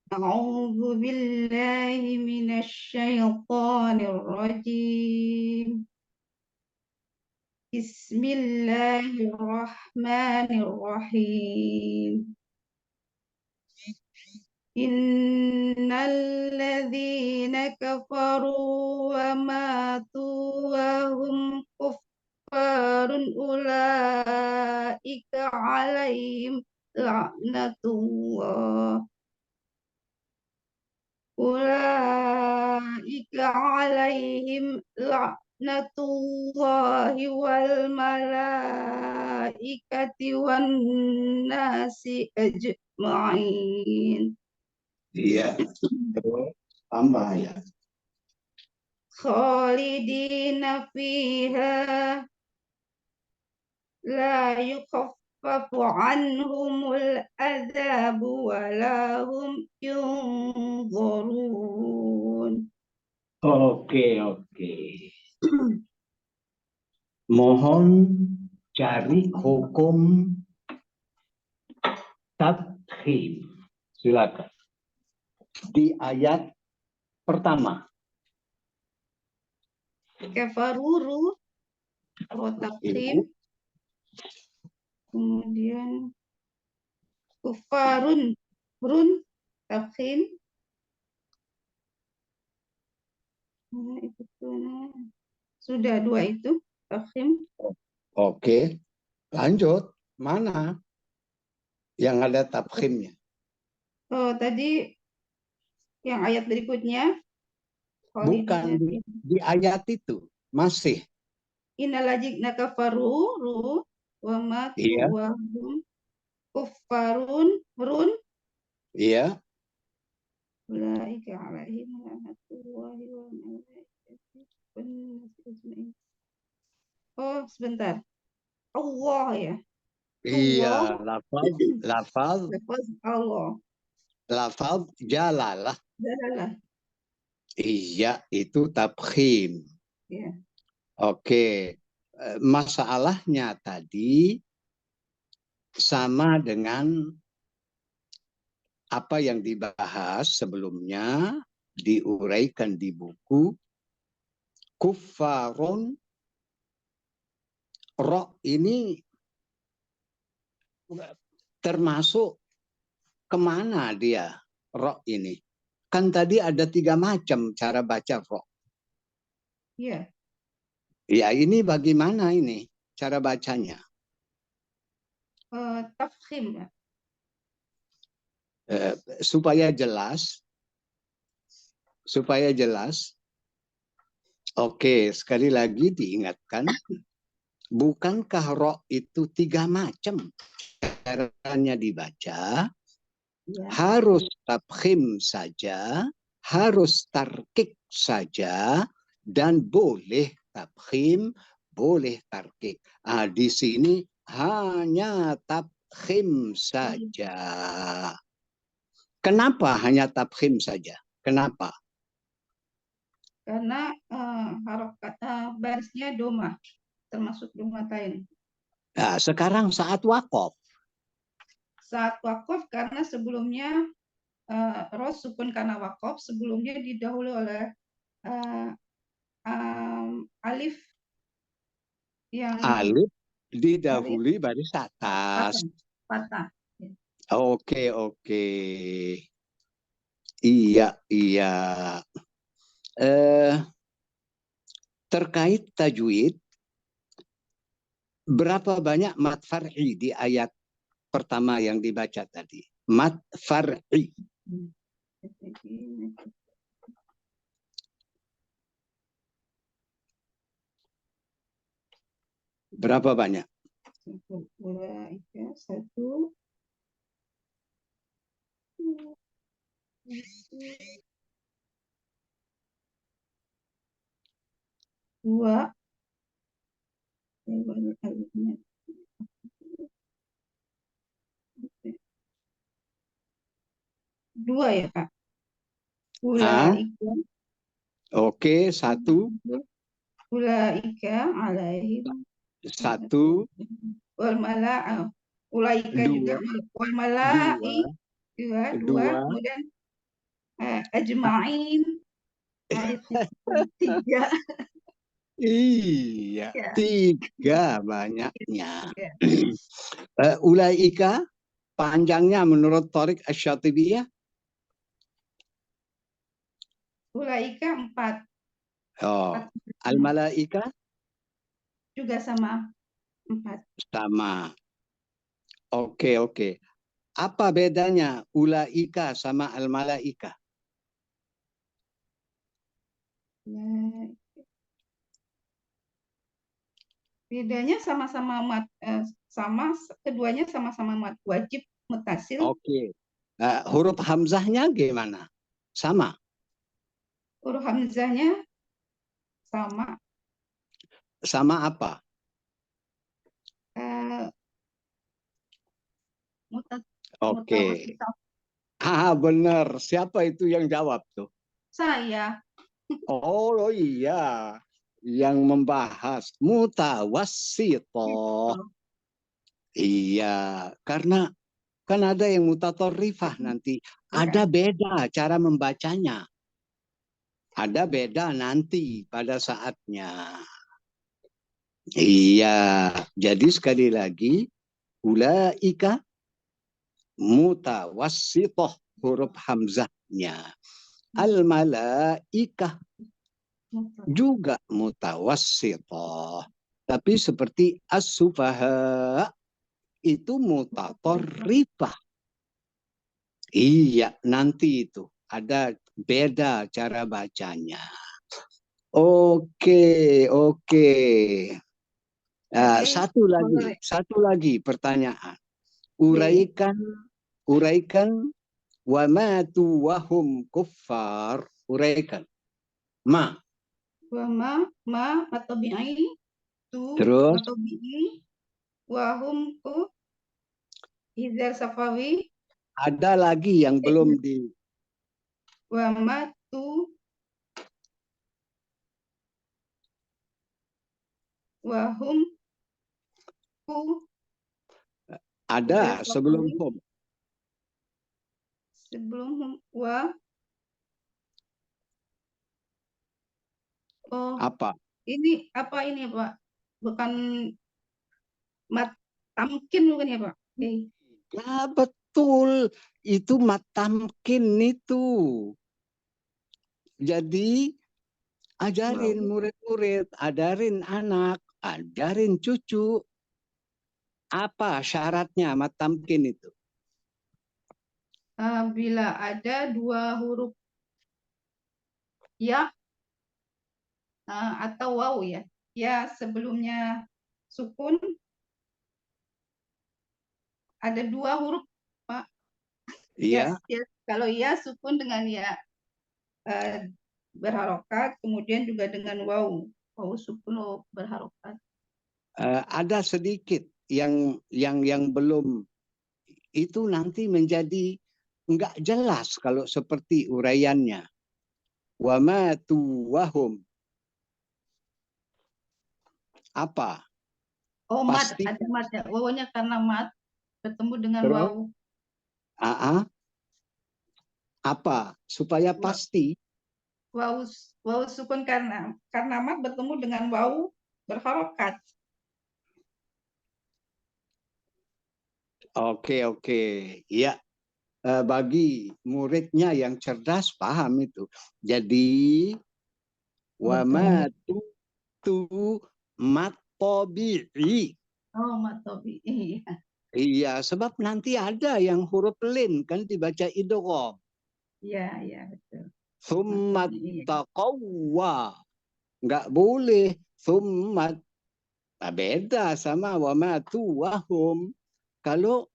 أعوذ بالله من الشيطان الرجيم بسم الله الرحمن الرحيم إن الذين كفروا وماتوا وهم كفار أولئك عليهم لعنة الله أولئك عليهم لعنة الله والملائكة والناس أجمعين Iya. Terus tambah ya. خالدين فيها لا يخفف عنهم العذاب ولا هم ينظرون. Oke, oke. Mohon cari hukum tafkhim. Silakan. Di ayat pertama. Kafaruru Rotakim, kemudian kufarun, run, tafkhim. Nah, itu tuh, sudah dua itu, tafkhim. Oke, lanjut. Mana yang ada tafkhimnya? Oh, tadi yang ayat berikutnya. Bukan di ayat itu. Masih. Innalajikna kafaru, ru, wa matu, Iya. wa hum, kufarun, run. Iya. Ulaika alaihim la'natullahi wa malaikatihi wan nasi ajma'in. Oh, sebentar. Allah ya. Allah, Iya, lafaz, lafaz, lafaz Allah. lafaz jalalah. Jalalah. Iya, itu tafkhim. Ya. Oke. Masalahnya tadi sama dengan apa yang dibahas sebelumnya, diuraikan di buku Kuffarun. Ro ini termasuk kemana dia ro ini? Kan tadi ada 3 macam cara baca ro. Iya. Ya, ini bagaimana ini cara bacanya? Tafkhim ya. Supaya jelas. Oke, sekali lagi diingatkan, bukankah ro itu 3 macam caranya dibaca? Ya. Harus tafkhim saja, harus tarkik saja, dan boleh tafkhim, boleh tarkik. Di sini hanya tafkhim saja. Kenapa hanya tafkhim saja? Kenapa? Karena harokat barisnya doma, termasuk domatain. Nah, sekarang saat wakaf. Saat wakaf karena sebelumnya ros sukun karena wakaf sebelumnya didahului oleh alif yang Alif alif didahului baris atas. patah. Oke, oke. Iya, iya. Terkait tajwid, berapa banyak mat far'i di ayat pertama yang dibaca tadi? Mat far'i. Berapa banyak? Satu, dua, dua ya Kak. Ah, Ulaika. Oke, satu. Ulaika alaihim Satu, wal mala'ah. Ulaika juga dua, wal dua, mala'i dua, dua. kemudian ajma'in ayat tiga. Iya, Ya, tiga banyaknya. ya. Ulaika panjangnya menurut Thariq Asy-Syatibiyah. Ulaika empat Oh, al-malaika juga sama empat. sama. Oke, oke. Apa bedanya ulaika sama al-malaika? Ya, bedanya sama-sama keduanya sama-sama mat wajib mutasil. Oke. Huruf hamzahnya gimana? Sama. Huruf hamzahnya sama. Sama apa? eh, Oke. mutawassit. Benar. Siapa itu yang jawab tuh? Saya. Oh iya. Yang membahas mutawassithah. Iya. Karena kan ada yang mutatorrifah nanti. Ada beda cara membacanya. Ada beda nanti pada saatnya. Iya, jadi sekali lagi ulaika mutawassithah huruf hamzahnya. Al-malaikah juga mutawassithah. Tapi seperti as-sufaha itu mutatorrifah. Iya, nanti itu ada beda cara bacanya. Oke, oke. Oke, Satu lagi pertanyaan. B. Uraikan wa matu wahum kuffar. Uraikan. Ma. Ma matobi'i tu Terus matobi'i wahum ku izar safawi ada lagi yang belum di wa ma tu wahum ku izar ada sebelum safawi hum. sebelum wa. Oh, Apa? ini apa ini Pak? Bukan mat tamkin bukan ya Pak? Ya betul. Itu matamkin itu. Jadi ajarin Wow. murid-murid, ajarin anak, ajarin cucu. Apa syaratnya matamkin itu? Bila ada dua huruf ya atau waw ya. Ya sebelumnya sukun ada dua huruf Pak. Ya, Iya, ya kalau ya sukun dengan ya berharokat, kemudian juga dengan waw. Waw sukun berharokat. ada sedikit yang belum itu nanti menjadi enggak jelas kalau seperti uraiannya. Wa matu wahum. Apa? Oh, mat, Pasti ada mat ya. Wawnya karena mat bertemu dengan terus waw. apa? Supaya pasti. Waw, waw sukun karena mat bertemu dengan waw berharokat. Oke, oke. Ya, bagi muridnya yang cerdas paham itu. Jadi wa Betul. matu tu matobi'i. Oh, matobi. Iya. Iya, sebab nanti ada yang huruf lin kan dibaca idgham. Iya, iya betul. Summat Matobi. taqawwa. Nggak boleh. Summat. Nah, beda sama wa matu wahum. Kalau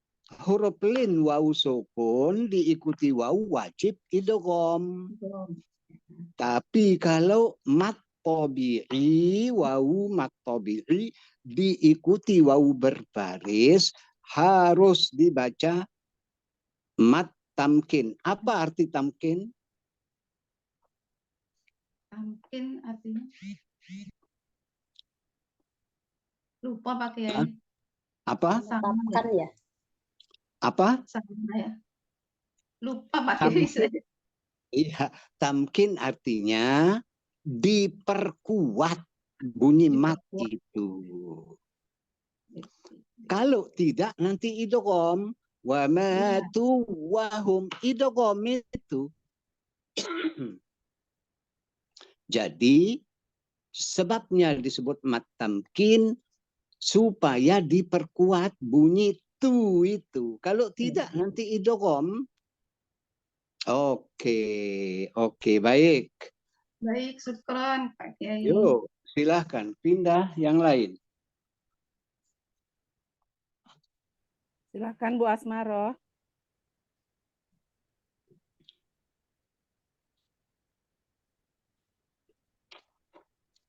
huruf lin waw sukun diikuti waw wajib idgham. Tapi kalau mat tabi'i, waw mat tabi'i diikuti waw berbaris harus dibaca mat Tamkin. Apa arti tamkin? Tamkin artinya lupa Pak Kiai. Hah? Apa? Sama Menetapkan ya. Apa? sama ya. Lupa Pak Kiai Tamkin. saya. Iya, tamkin artinya diperkuat, bunyi mat itu. Kalau tidak nanti idgham. Wa matu wahum, idgham itu. Jadi sebabnya disebut mat tamkin supaya diperkuat bunyi tu itu. Kalau tidak nanti idgham. Oke, baik. Baik, syukron Pak Kiai. Yuk, silahkan pindah yang lain. Silakan Bu Asmaroh.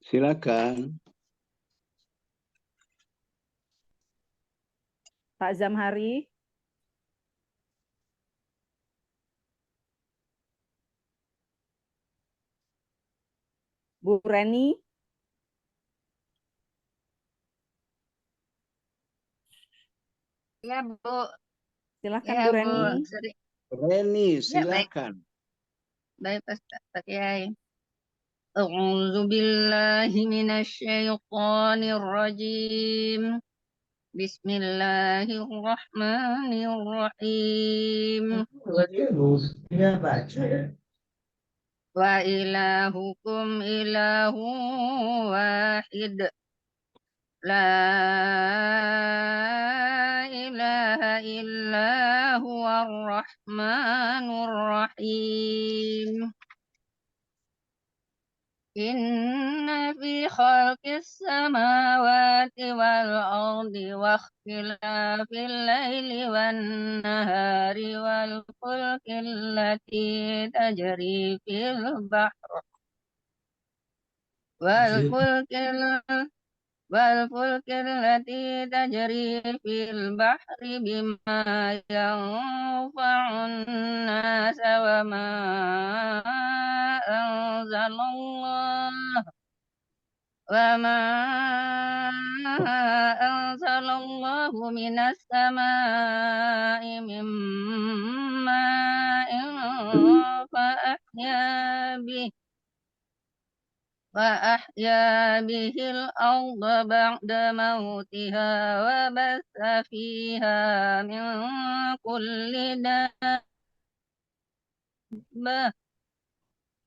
Silakan. Pak Zamhari. Bu Reni. Ya, Bu. Silakan Ya, Bu Bu. Reni. Reni, Ya, baik. silakan. Baik, Pak Kiai. A'udzu billahi minasyaitonir rajim. Bismillahirrahmanirrahim. Wa ilahukum ilahu wahid. La ilaha illa huwar rahmanur rahim. Inna fi khalqis samawati wal ardi wa ikhtilafil laili wan nahari wal fulkil lati tajri fil bahr wal fulkil lati tajri fil bahri bima yanfa'un nasa wa ma anzalallah وما أنزل الله من السماء من ماء فأحيا به الأرض بعد موتها وبث فيها من كل دابة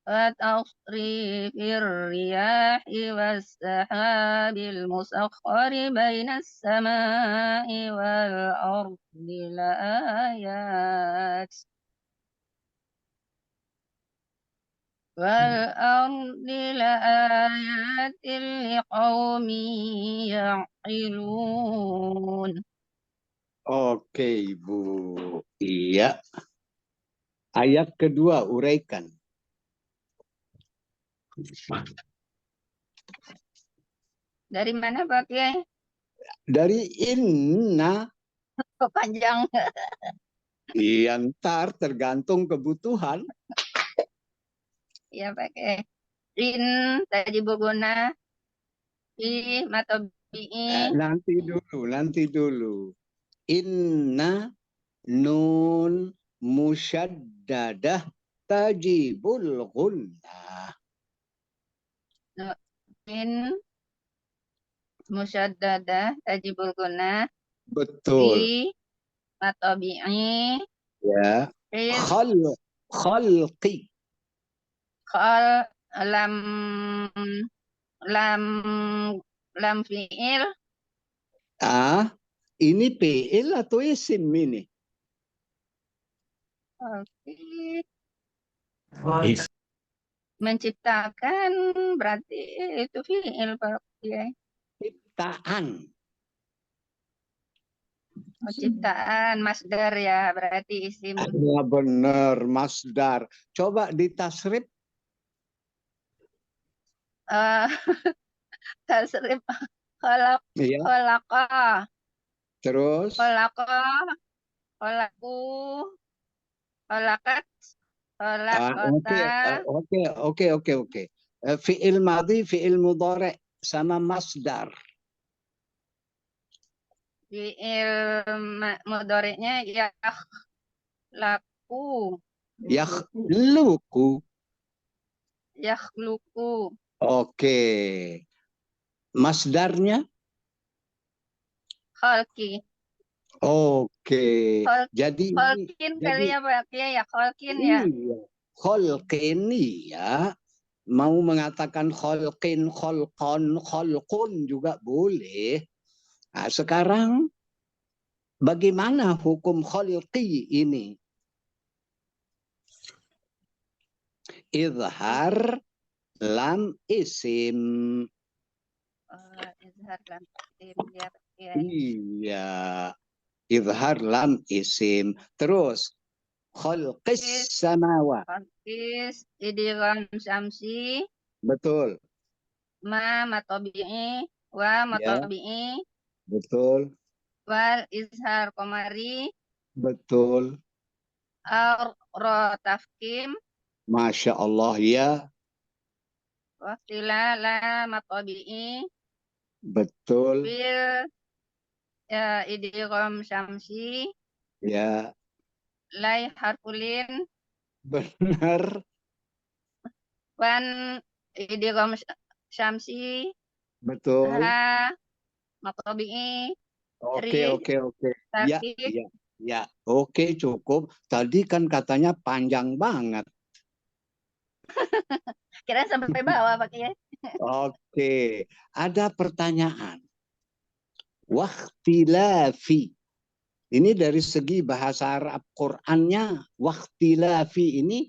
وتصريف الرياح والسحاب المسخر بين السماء والأرض لآيات لقوم يعقلون. Oke, Ibu. Iya. Ayat kedua, uraikan. Dari mana Pak Kiai? Dari inna, Kok panjang? iya ntar tergantung kebutuhan. Ya Pak Kiai. In tadi bogona, fi atau bi. Nanti dulu. Inna nun musyaddadah tajibul gunnah. In musyaddadah tajibul gunnah. Betul. Fi atau bi'i. Ya. Fi Khalqi. khal lam lam lam fi'il. Ini fi'il atau isim ini? Menciptakan berarti itu fi'il Pak Kiai. Ciptaan. Ciptaan masdar ya berarti isim. Ya benar, masdar. Coba ditasrif. Tasrif khalaqa. Terus? Khalaqa. Khalaqu. Khalakat, Oke, khalaqata, oke. Fi'il madhi, fi'il mudhari sama masdar. fi'il mudhari'nya yakhlaku, Yakhluqu. yakhluku, Oke. Masdarnya? khalqi. Oke. Khol- Jadi Kholkin kalinya Pak Kiai ya, kholkin ya. iya. Kholqin ya. Mau mengatakan kholqin, kholqon, kholqun juga boleh. Nah, sekarang bagaimana hukum kholqi ini? Izhar lam isim. Izhar lam isim ya Pak Kiai. Iya. Izhar lam isim. Terus khalqis samawat. Kholkis, idgham syamsi, Betul. ma matobi'i, wa Ya, matobi'i, betul. wal izhar komari, Betul. ro tafkim, Masya Allah ya. waktila la matobi'i, Betul. bil idgham syamsi, Ya, lai harfulin, benar. wan idgham syamsi, Betul. ha matobi'i, Oke, ri oke, oke. Ya, takib. ya, ya. Oke, cukup. Tadi kan katanya panjang banget. Kira sampai bawah Pak Kiai. Oke, ada pertanyaan. Wakhtilafi. Ini dari segi bahasa Arab Qur'annya, wakhtilafi ini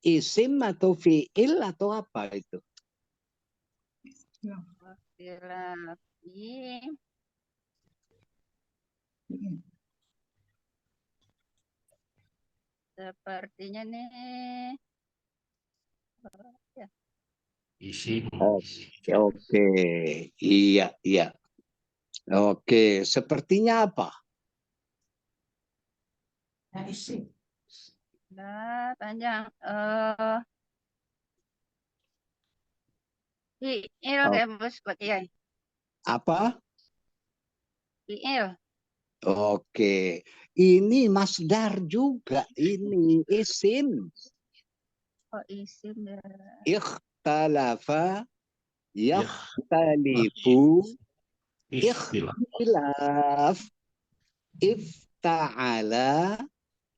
isim atau fi'il atau apa itu? Wakhtilafi. Sepertinya nih. Ya. Isim. Oke, oke. Iya, iya. Oke, sepertinya apa? Nah, panjang. Fi'il Oh, kayak bos Pak Kiai. apa? Fi'il. Oke. Ini masdar juga. Ini isim. Oh, isim ya. Ikhtalafa, Ya, yakhtalifu, ikhtilaf. ikhtilaf, ifta'ala,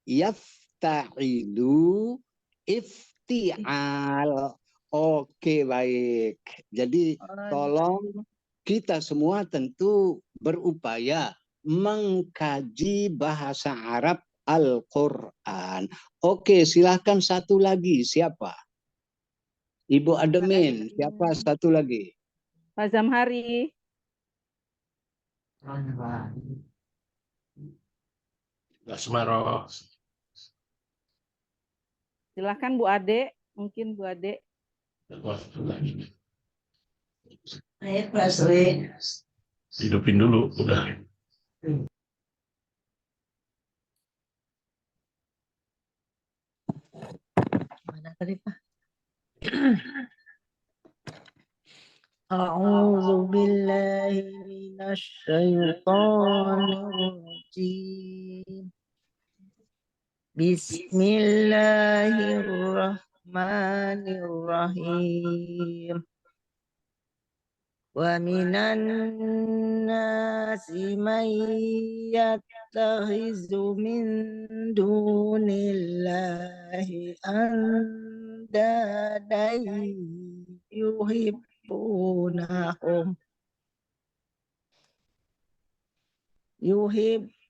yafta'ilu, ifti'al. Oke, baik. Jadi Oh, tolong kita semua tentu berupaya mengkaji bahasa Arab Al-Quran. Oke, silahkan satu lagi. Siapa? Ibu Ademin. Siapa satu lagi? Pak Zamhari. Asmaro. Silahkan Bu Ade. Mungkin Bu Ade. Hidupin dulu, udah. Mana tadi Pak? A'udzu billahi minasy syaithanir rajim. Bismillahirrahmanirrahim. Wa minan nasi man yattakhizu min dunillahi andadan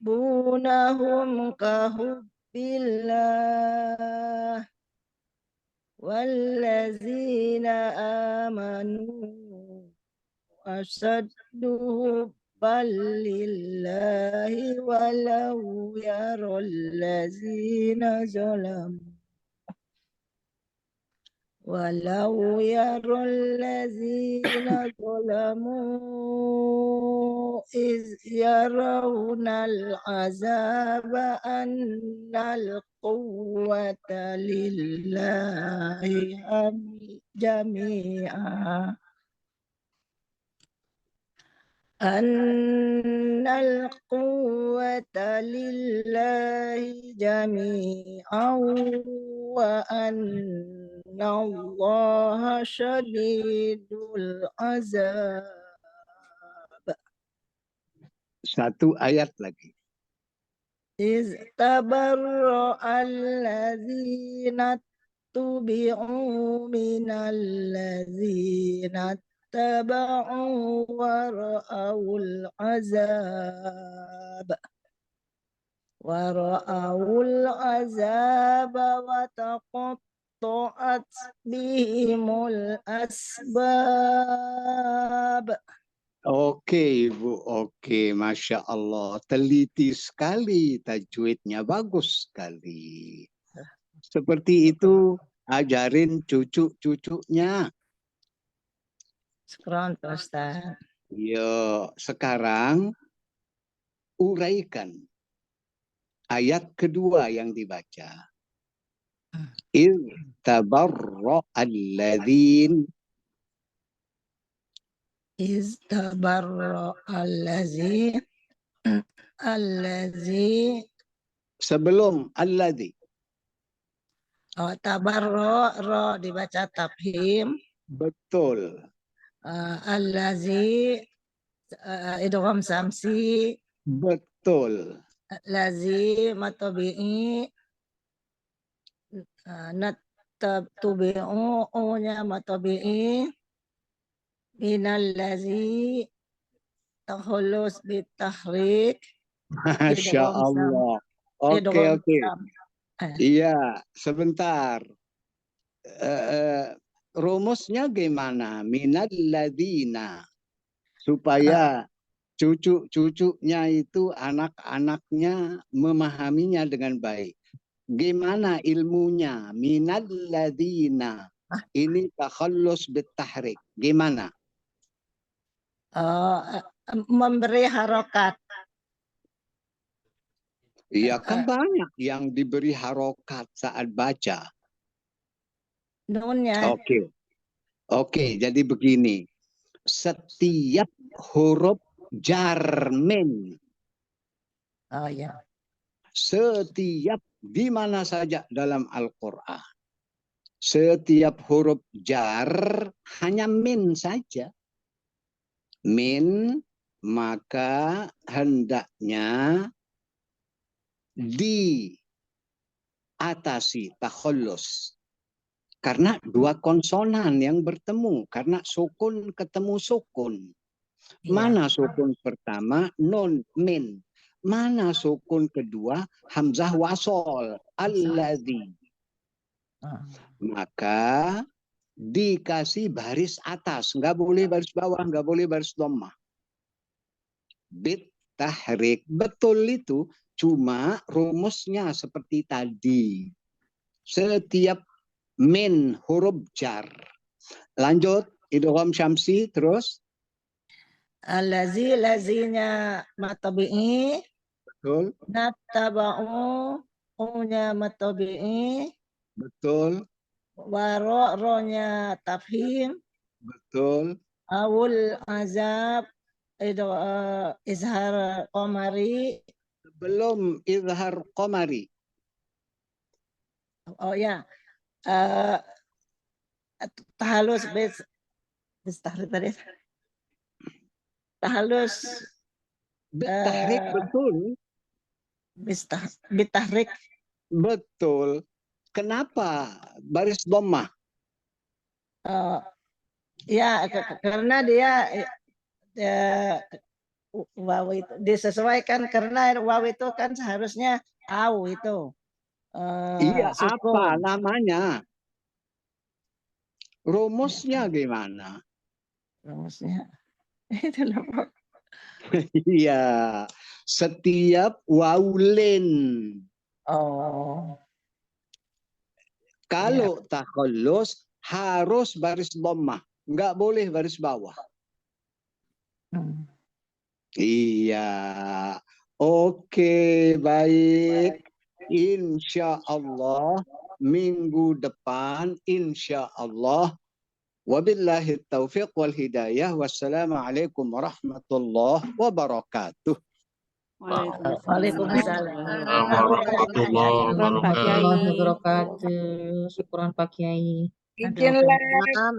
yuhibbunahum kahubbillah wallazina amanu asaddu hubban lillahi walau yaral ladzina zalamu ولو يرى الذين ظلموا إذ يرون العذاب أن القوة لله جميعا أن القوة لله جميعا وأن الله شديد العذاب. Satu ayat lagi. إذ تبرأ الذين اتبعوا من الذين اتبعوا ورأوا العذاب وتقطعت بهم الأسباب. Oke, Ibu. Oke, Masya Allah. Teliti sekali, tajwidnya bagus sekali. Seperti itu, ajarin cucu-cucunya. Syukran, Pak Ustaz. Yo, sekarang uraikan ayat kedua yang dibaca. إذ تبرأ الذين إذ تبرأ الذي sebelum alladzi. tabarro ro dibaca tafhim. Betul. Allazi idgham samsi. Betul. Lazi matabi'i tubi'u nya matabi'i minal lazi tahulus bitahrik. Masya Allah. Oke. Iya, sebentar. Rumusnya gimana? Minal ladina. Supaya cucu-cucunya itu, anak-anaknya memahaminya dengan baik. Gimana ilmunya? Minal ladina. Ini takhallus bitahrik. Gimana? Memberi harokat. Iya, kan banyak yang diberi harokat saat baca. Nunnya. Oke, jadi begini. Setiap huruf jarmin. Oh ya. Setiap di mana saja dalam Al-Quran. Setiap huruf jar hanya min saja. Min, maka hendaknya diatasi takhallus. Karena dua konsonan yang bertemu. Karena sukun ketemu sukun. Mana sukun pertama? Nun, min. Mana sukun kedua? Hamzah wasol. Alladzi. Maka dikasih baris atas. Nggak boleh baris bawah. Nggak boleh baris dhammah. Bit tahrik. Betul itu. Cuma rumusnya seperti tadi. Setiap min huruf jar. Lanjut. Idgham syamsi terus. Allazi lazinya matabi'i. Betul. Nattaba'u nya matabi'i. Betul. Waro-nya tafhim. Betul. Awul azab izhar qamari. Belum izhar qamari. Oh ya. Tahalus tahrik tadi. Tahalus Bitahrik betul. Bitahrik. Betul. Kenapa baris dhammah? Ya, karena dia waw itu disesuaikan, karena waw itu kan seharusnya au itu. Iya, sukun. apa namanya? Rumusnya gimana? Rumusnya itu apa? Iya, setiap waulin. Oh. Kalau takhallus harus baris dhammah, nggak boleh baris bawah. Iya. Oke, baik. Insya Allah minggu depan, insya Allah. Wabillahi taufiq wal hidayah. Wassalamualaikum warahmatullahi wabarakatuh. Waalaikumsalam. Warahmatullahi Syukron Pak Kiai. wabarakatuh. Syukuran Pak Kiai. Izin live. Waalaikumsalam.